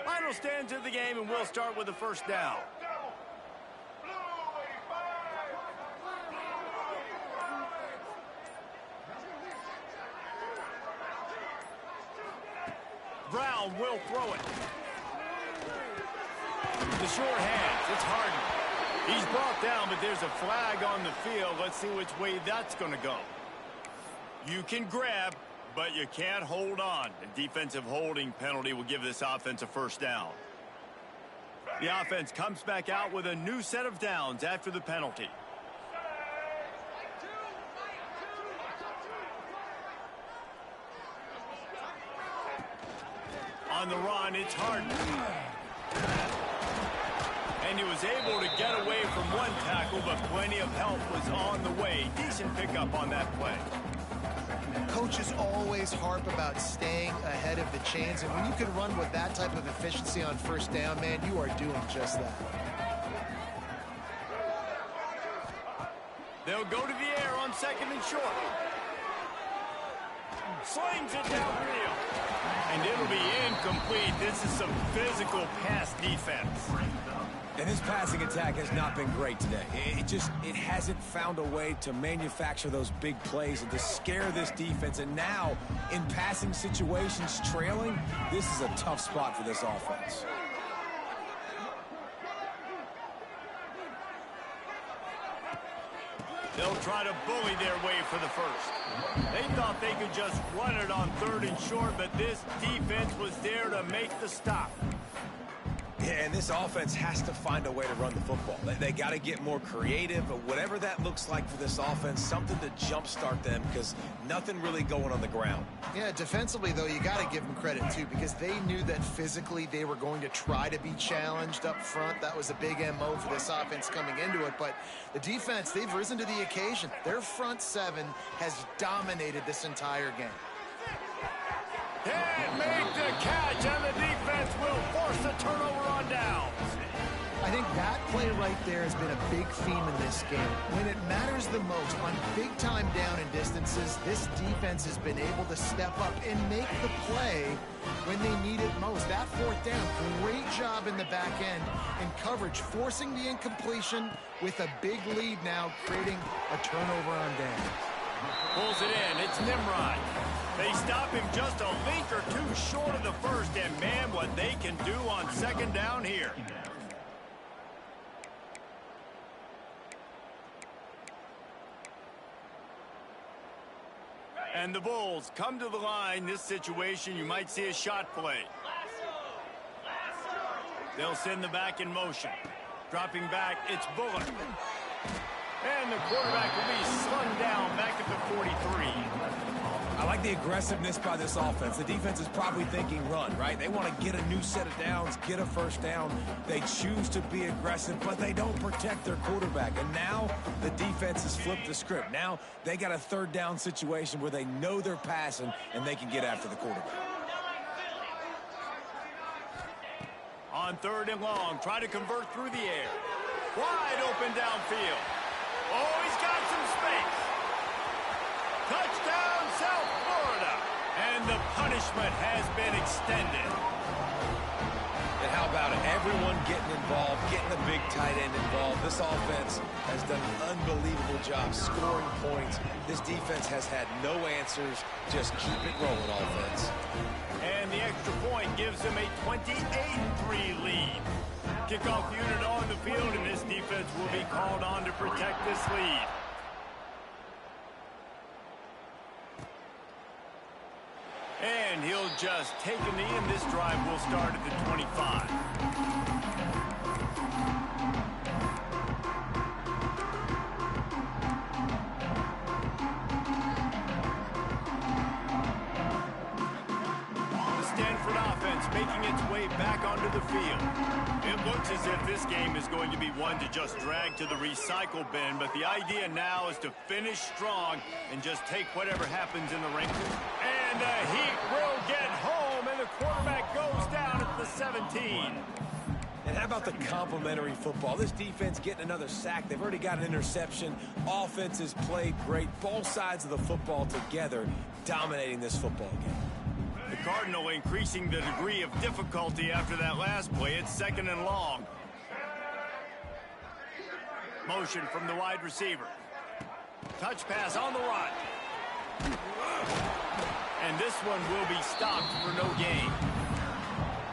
Final stands of the game, and we'll start with the first down. Brown will throw it. The short hands. It's Harden. He's brought down, but there's a flag on the field. Let's see which way that's going to go. You can grab, but you can't hold on. A defensive holding penalty will give this offense a first down. The offense comes back out with a new set of downs after the penalty. On the run, it's Harden. And he was able to get away from one tackle, but plenty of help was on the way. Decent pickup on that play. Coaches always harp about staying ahead of the chains, and when you can run with that type of efficiency on 1st down, man, you are doing just that. They'll go to the air on 2nd and short. Slings it downfield. And it'll be incomplete. This is some physical pass defense. And his passing attack has not been great today. It hasn't found a way to manufacture those big plays and to scare this defense. And now, in passing situations, trailing, this is a tough spot for this offense. They'll try to bully their way for the first. They thought they could just run it on 3rd and short, but this defense was there to make the stop. Yeah, and this offense has to find a way to run the football. They got to get more creative, but whatever that looks like for this offense, something to jumpstart them, because nothing really going on the ground. Yeah, defensively, though, you got to give them credit, too, because they knew that physically they were going to try to be challenged up front. That was a big MO for this offense coming into it, but the defense, they've risen to the occasion. Their front 7 has dominated this entire game. Can't make the catch, and the defense will force a turnover on downs. I think that play right there has been a big theme in this game. When it matters the most, on big-time down and distances, this defense has been able to step up and make the play when they need it most. That fourth down, great job in the back end in coverage, forcing the incompletion with a big lead now, creating a turnover on down. Pulls it in. It's Nimrod. They stop him just a link or two short of the first, and man, what they can do on second down here. And the Bulls come to the line. This situation, you might see a shot play. They'll send the back in motion. Dropping back, it's Bullard. And the quarterback will be slung down back at the 43. I like the aggressiveness by this offense. The defense is probably thinking run, right? They want to get a new set of downs, get a first down. They choose to be aggressive, but they don't protect their quarterback. And now the defense has flipped the script. Now they got a third down situation where they know they're passing and they can get after the quarterback. On third and long, try to convert through the air. Wide open downfield. Oh, he's got some space. Touchdown, South Florida. And the punishment has been extended. And how about it? Everyone getting involved, getting the big tight end involved. This offense has done an unbelievable job scoring points. This defense has had no answers. Just keep it rolling, offense. And the extra point gives them a 28-3 lead. Kickoff unit on the field, and this defense will be called on to protect this lead. And he'll just take a knee, and this drive will start at the 25. Stanford offense making its way back onto the field. It looks as if this game is going to be one to just drag to the recycle bin, but the idea now is to finish strong and just take whatever happens in the ring. And the Heat will get home, and the quarterback goes down at the 17. And how about the complimentary football? This defense getting another sack. They've already got an interception. Offense has played great. Both sides of the football together, dominating this football game. The Cardinal increasing the degree of difficulty after that last play. It's second and long. Motion from the wide receiver. Touch pass on the run. And this one will be stopped for no gain.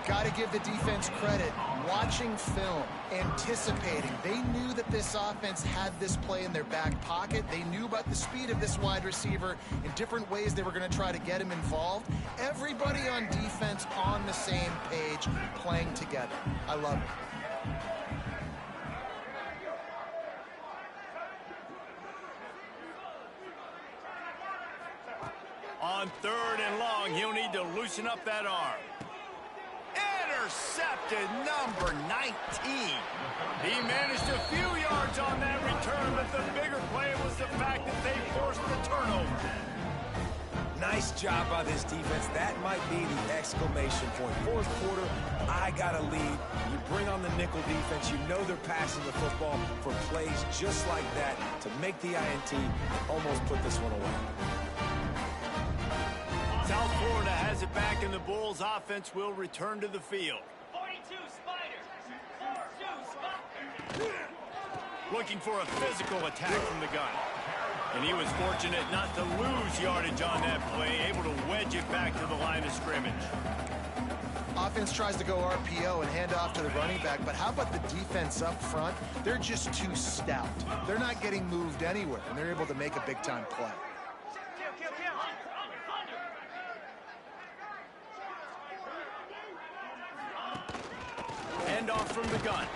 Got to give the defense credit. Watching film, anticipating. They knew that this offense had this play in their back pocket. They knew about the speed of this wide receiver and different ways they were going to try to get him involved. Everybody on defense on the same page, playing together. I love it. On third and long, he'll need to loosen up that arm. Intercepted, number 19. He managed a few yards on that return, but the bigger play was the fact that they forced the turnover. Nice job by this defense. That might be the exclamation point. Fourth quarter, I got a lead. You bring on the nickel defense. You know they're passing the football for plays just like that to make the INT, almost put this one away. South Florida has it back, and the Bulls offense will return to the field. 42 Spider. 42 Spider. Looking for a physical attack from the gun. And he was fortunate not to lose yardage on that play, able to wedge it back to the line of scrimmage. Offense tries to go RPO and hand off to the running back, but how about the defense up front? They're just too stout. They're not getting moved anywhere, and they're able to make a big-time play. Hand off from the gun.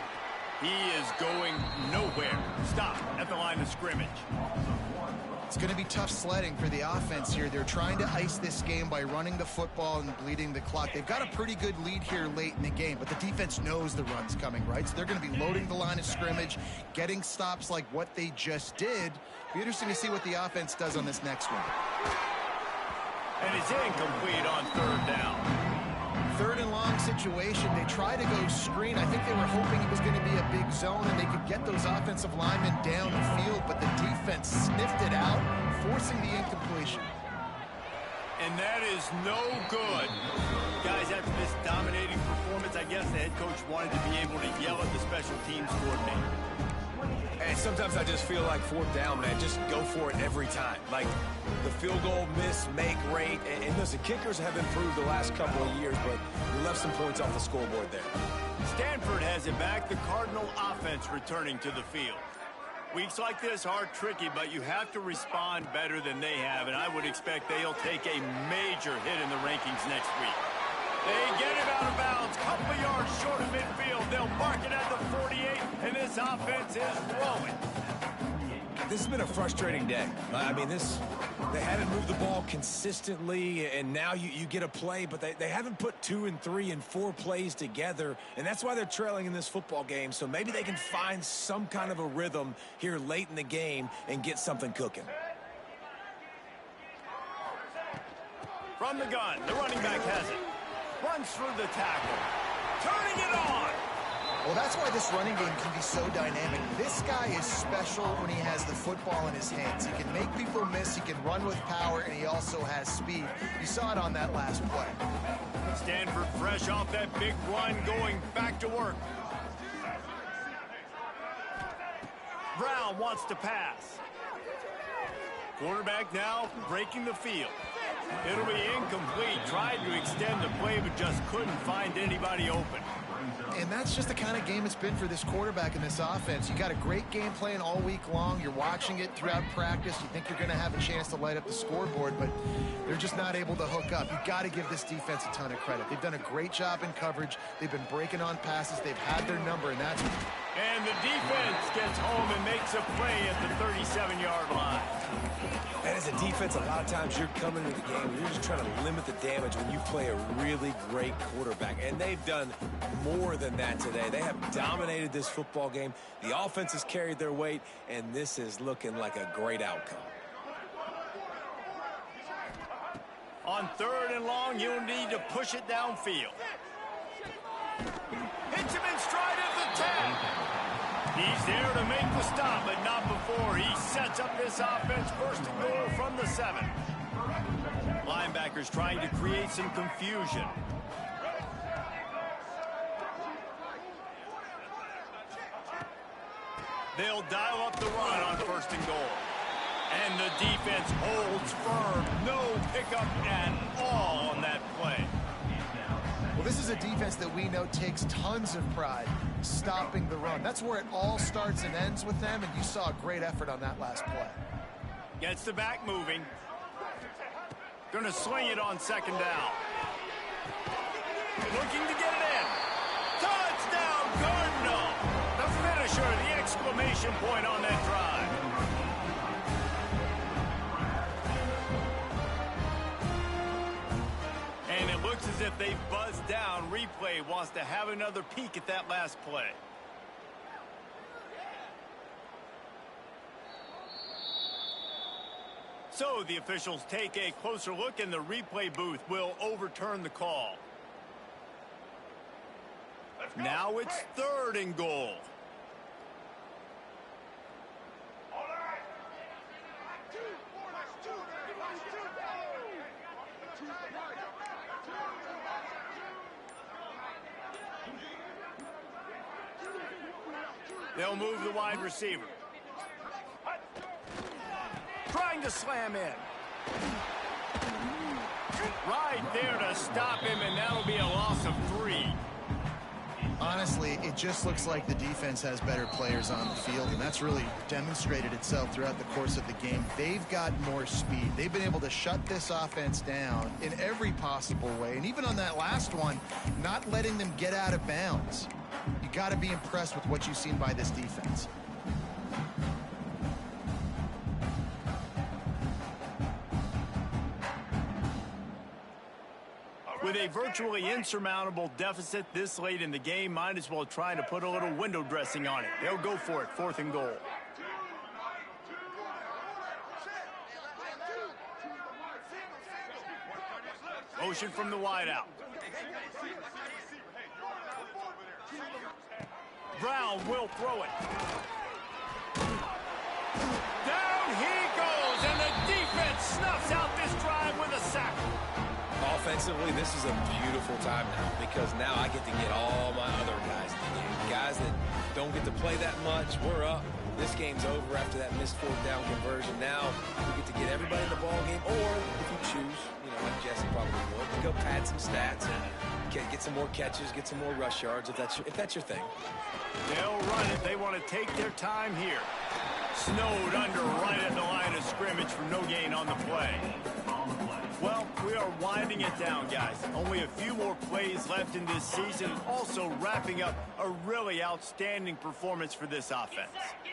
He is going nowhere. Stop at the line of scrimmage. It's going to be tough sledding for the offense here. They're trying to ice this game by running the football and bleeding the clock. They've got a pretty good lead here late in the game, but the defense knows the run's coming, right? So they're going to be loading the line of scrimmage, getting stops like what they just did. Be interesting to see what the offense does on this next one. And it's incomplete on third down. third and long situation. They tried to go screen. I think they were hoping it was going to be a big zone and they could get those offensive linemen down the field, but the defense sniffed it out, forcing the incompletion. And that is no good. Guys, after this dominating performance, I guess the head coach wanted to be able to yell at the special teams coordinator. And sometimes I just feel like fourth down, man, just go for it every time. Like the field goal miss, make rate. And listen, kickers have improved the last couple of years, but we left some points off the scoreboard there. Stanford has it back. The Cardinal offense returning to the field. Weeks like this are tricky, but you have to respond better than they have, and I would expect they'll take a major hit in the rankings next week. They get it out of bounds, couple of yards short of midfield. They'll mark it at the 48, and this offense is rolling. This has been a frustrating day. I mean, they haven't moved the ball consistently, and now you get a play, but they haven't put 2 and 3 and 4 plays together, and that's why they're trailing in this football game. So maybe they can find some kind of a rhythm here late in the game and get something cooking. From the gun, the running back has it. Runs through the tackle. Turning it on. Well, that's why this running game can be so dynamic. This guy is special when he has the football in his hands. He can make people miss, he can run with power, and he also has speed. You saw it on that last play. Stanford fresh off that big run, going back to work. Brown wants to pass. Quarterback now breaking the field. It'll be incomplete. Tried to extend the play, but just couldn't find anybody open. And that's just the kind of game it's been for this quarterback in this offense. You got a great game plan all week long. You're watching it throughout practice. You think you're going to have a chance to light up the scoreboard, but they're just not able to hook up. You've got to give this defense a ton of credit. They've done a great job in coverage. They've been breaking on passes. They've had their number, and that's... And the defense gets home and makes a play at the 37-yard line. And as a defense, a lot of times you're coming into the game, you're just trying to limit the damage when you play a really great quarterback. And they've done more than that today. They have dominated this football game. The offense has carried their weight, and this is looking like a great outcome. On third and long, you'll need to push it downfield. Hits him in stride at the 10. He's there to make the stop, but not before he sets up this offense. First and goal from the 7. Linebackers trying to create some confusion. They'll dial up the run on first and goal. And the defense holds firm. No pickup at all on that play. Well, this is a defense that we know takes tons of pride stopping the run. That's where it all starts and ends with them, and you saw a great effort on that last play. Gets the back moving. Gonna swing it on second down. Looking to get it in. Touchdown, Cardinal! The finisher, the exclamation point on that drive. And it looks as if they've buzzed down. Replay wants to have another peek at that last play. So the officials take a closer look, and the replay booth will overturn the call. Now it's third and goal. They'll move the wide receiver. Trying to slam in. Right there to stop him, and that'll be a loss of 3. Honestly, it just looks like the defense has better players on the field, and that's really demonstrated itself throughout the course of the game. They've got more speed. They've been able to shut this offense down in every possible way, and even on that last one, not letting them get out of bounds. You got to be impressed with what you've seen by this defense. With a virtually insurmountable deficit this late in the game, might as well try to put a little window dressing on it. They'll go for it, fourth and goal. Motion from the wideout. Brown will throw it. Down he goes, and the defense snuffs out this drive with a sack. Offensively, this is a beautiful time now because now I get to get all my other guys in the game. Guys that don't get to play that much, we're up. This game's over after that missed fourth down conversion. Now we get to get everybody in the ball game, or if you choose, like Jesse probably would, go pad some stats and get some more catches, get some more rush yards if that's your thing. They'll run it. They want to take their time here. Snowed under right at the line of scrimmage for no gain on the play. Well, we are winding it down, guys. Only a few more plays left in this season. Also wrapping up a really outstanding performance for this offense.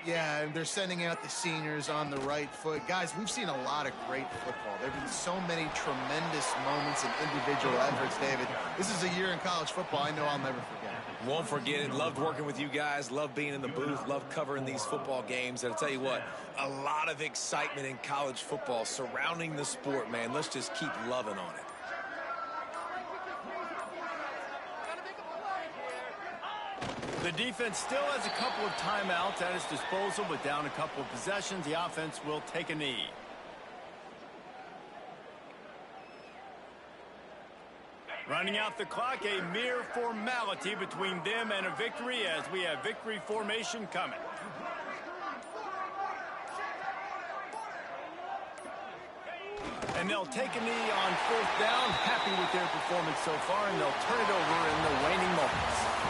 Yeah, and they're sending out the seniors on the right foot. Guys, we've seen a lot of great football. There have been so many tremendous moments and individual efforts, David. This is a year in college football I know I'll never forget. Won't forget it. Loved working with you guys. Loved being in the booth. Loved covering these football games. And I'll tell you what, a lot of excitement in college football surrounding the sport, man. Let's just keep loving on it. The defense still has a couple of timeouts at its disposal, but down a couple of possessions, the offense will take a knee. Running out the clock, a mere formality between them and a victory as we have victory formation coming. And they'll take a knee on fourth down, happy with their performance so far, and they'll turn it over in the waning moments.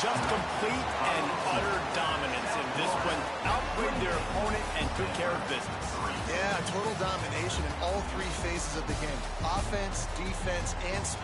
Just complete and utter dominance in this one. Outplayed their opponent and took care of business. Yeah, total domination in all three phases of the game. Offense, defense, and special.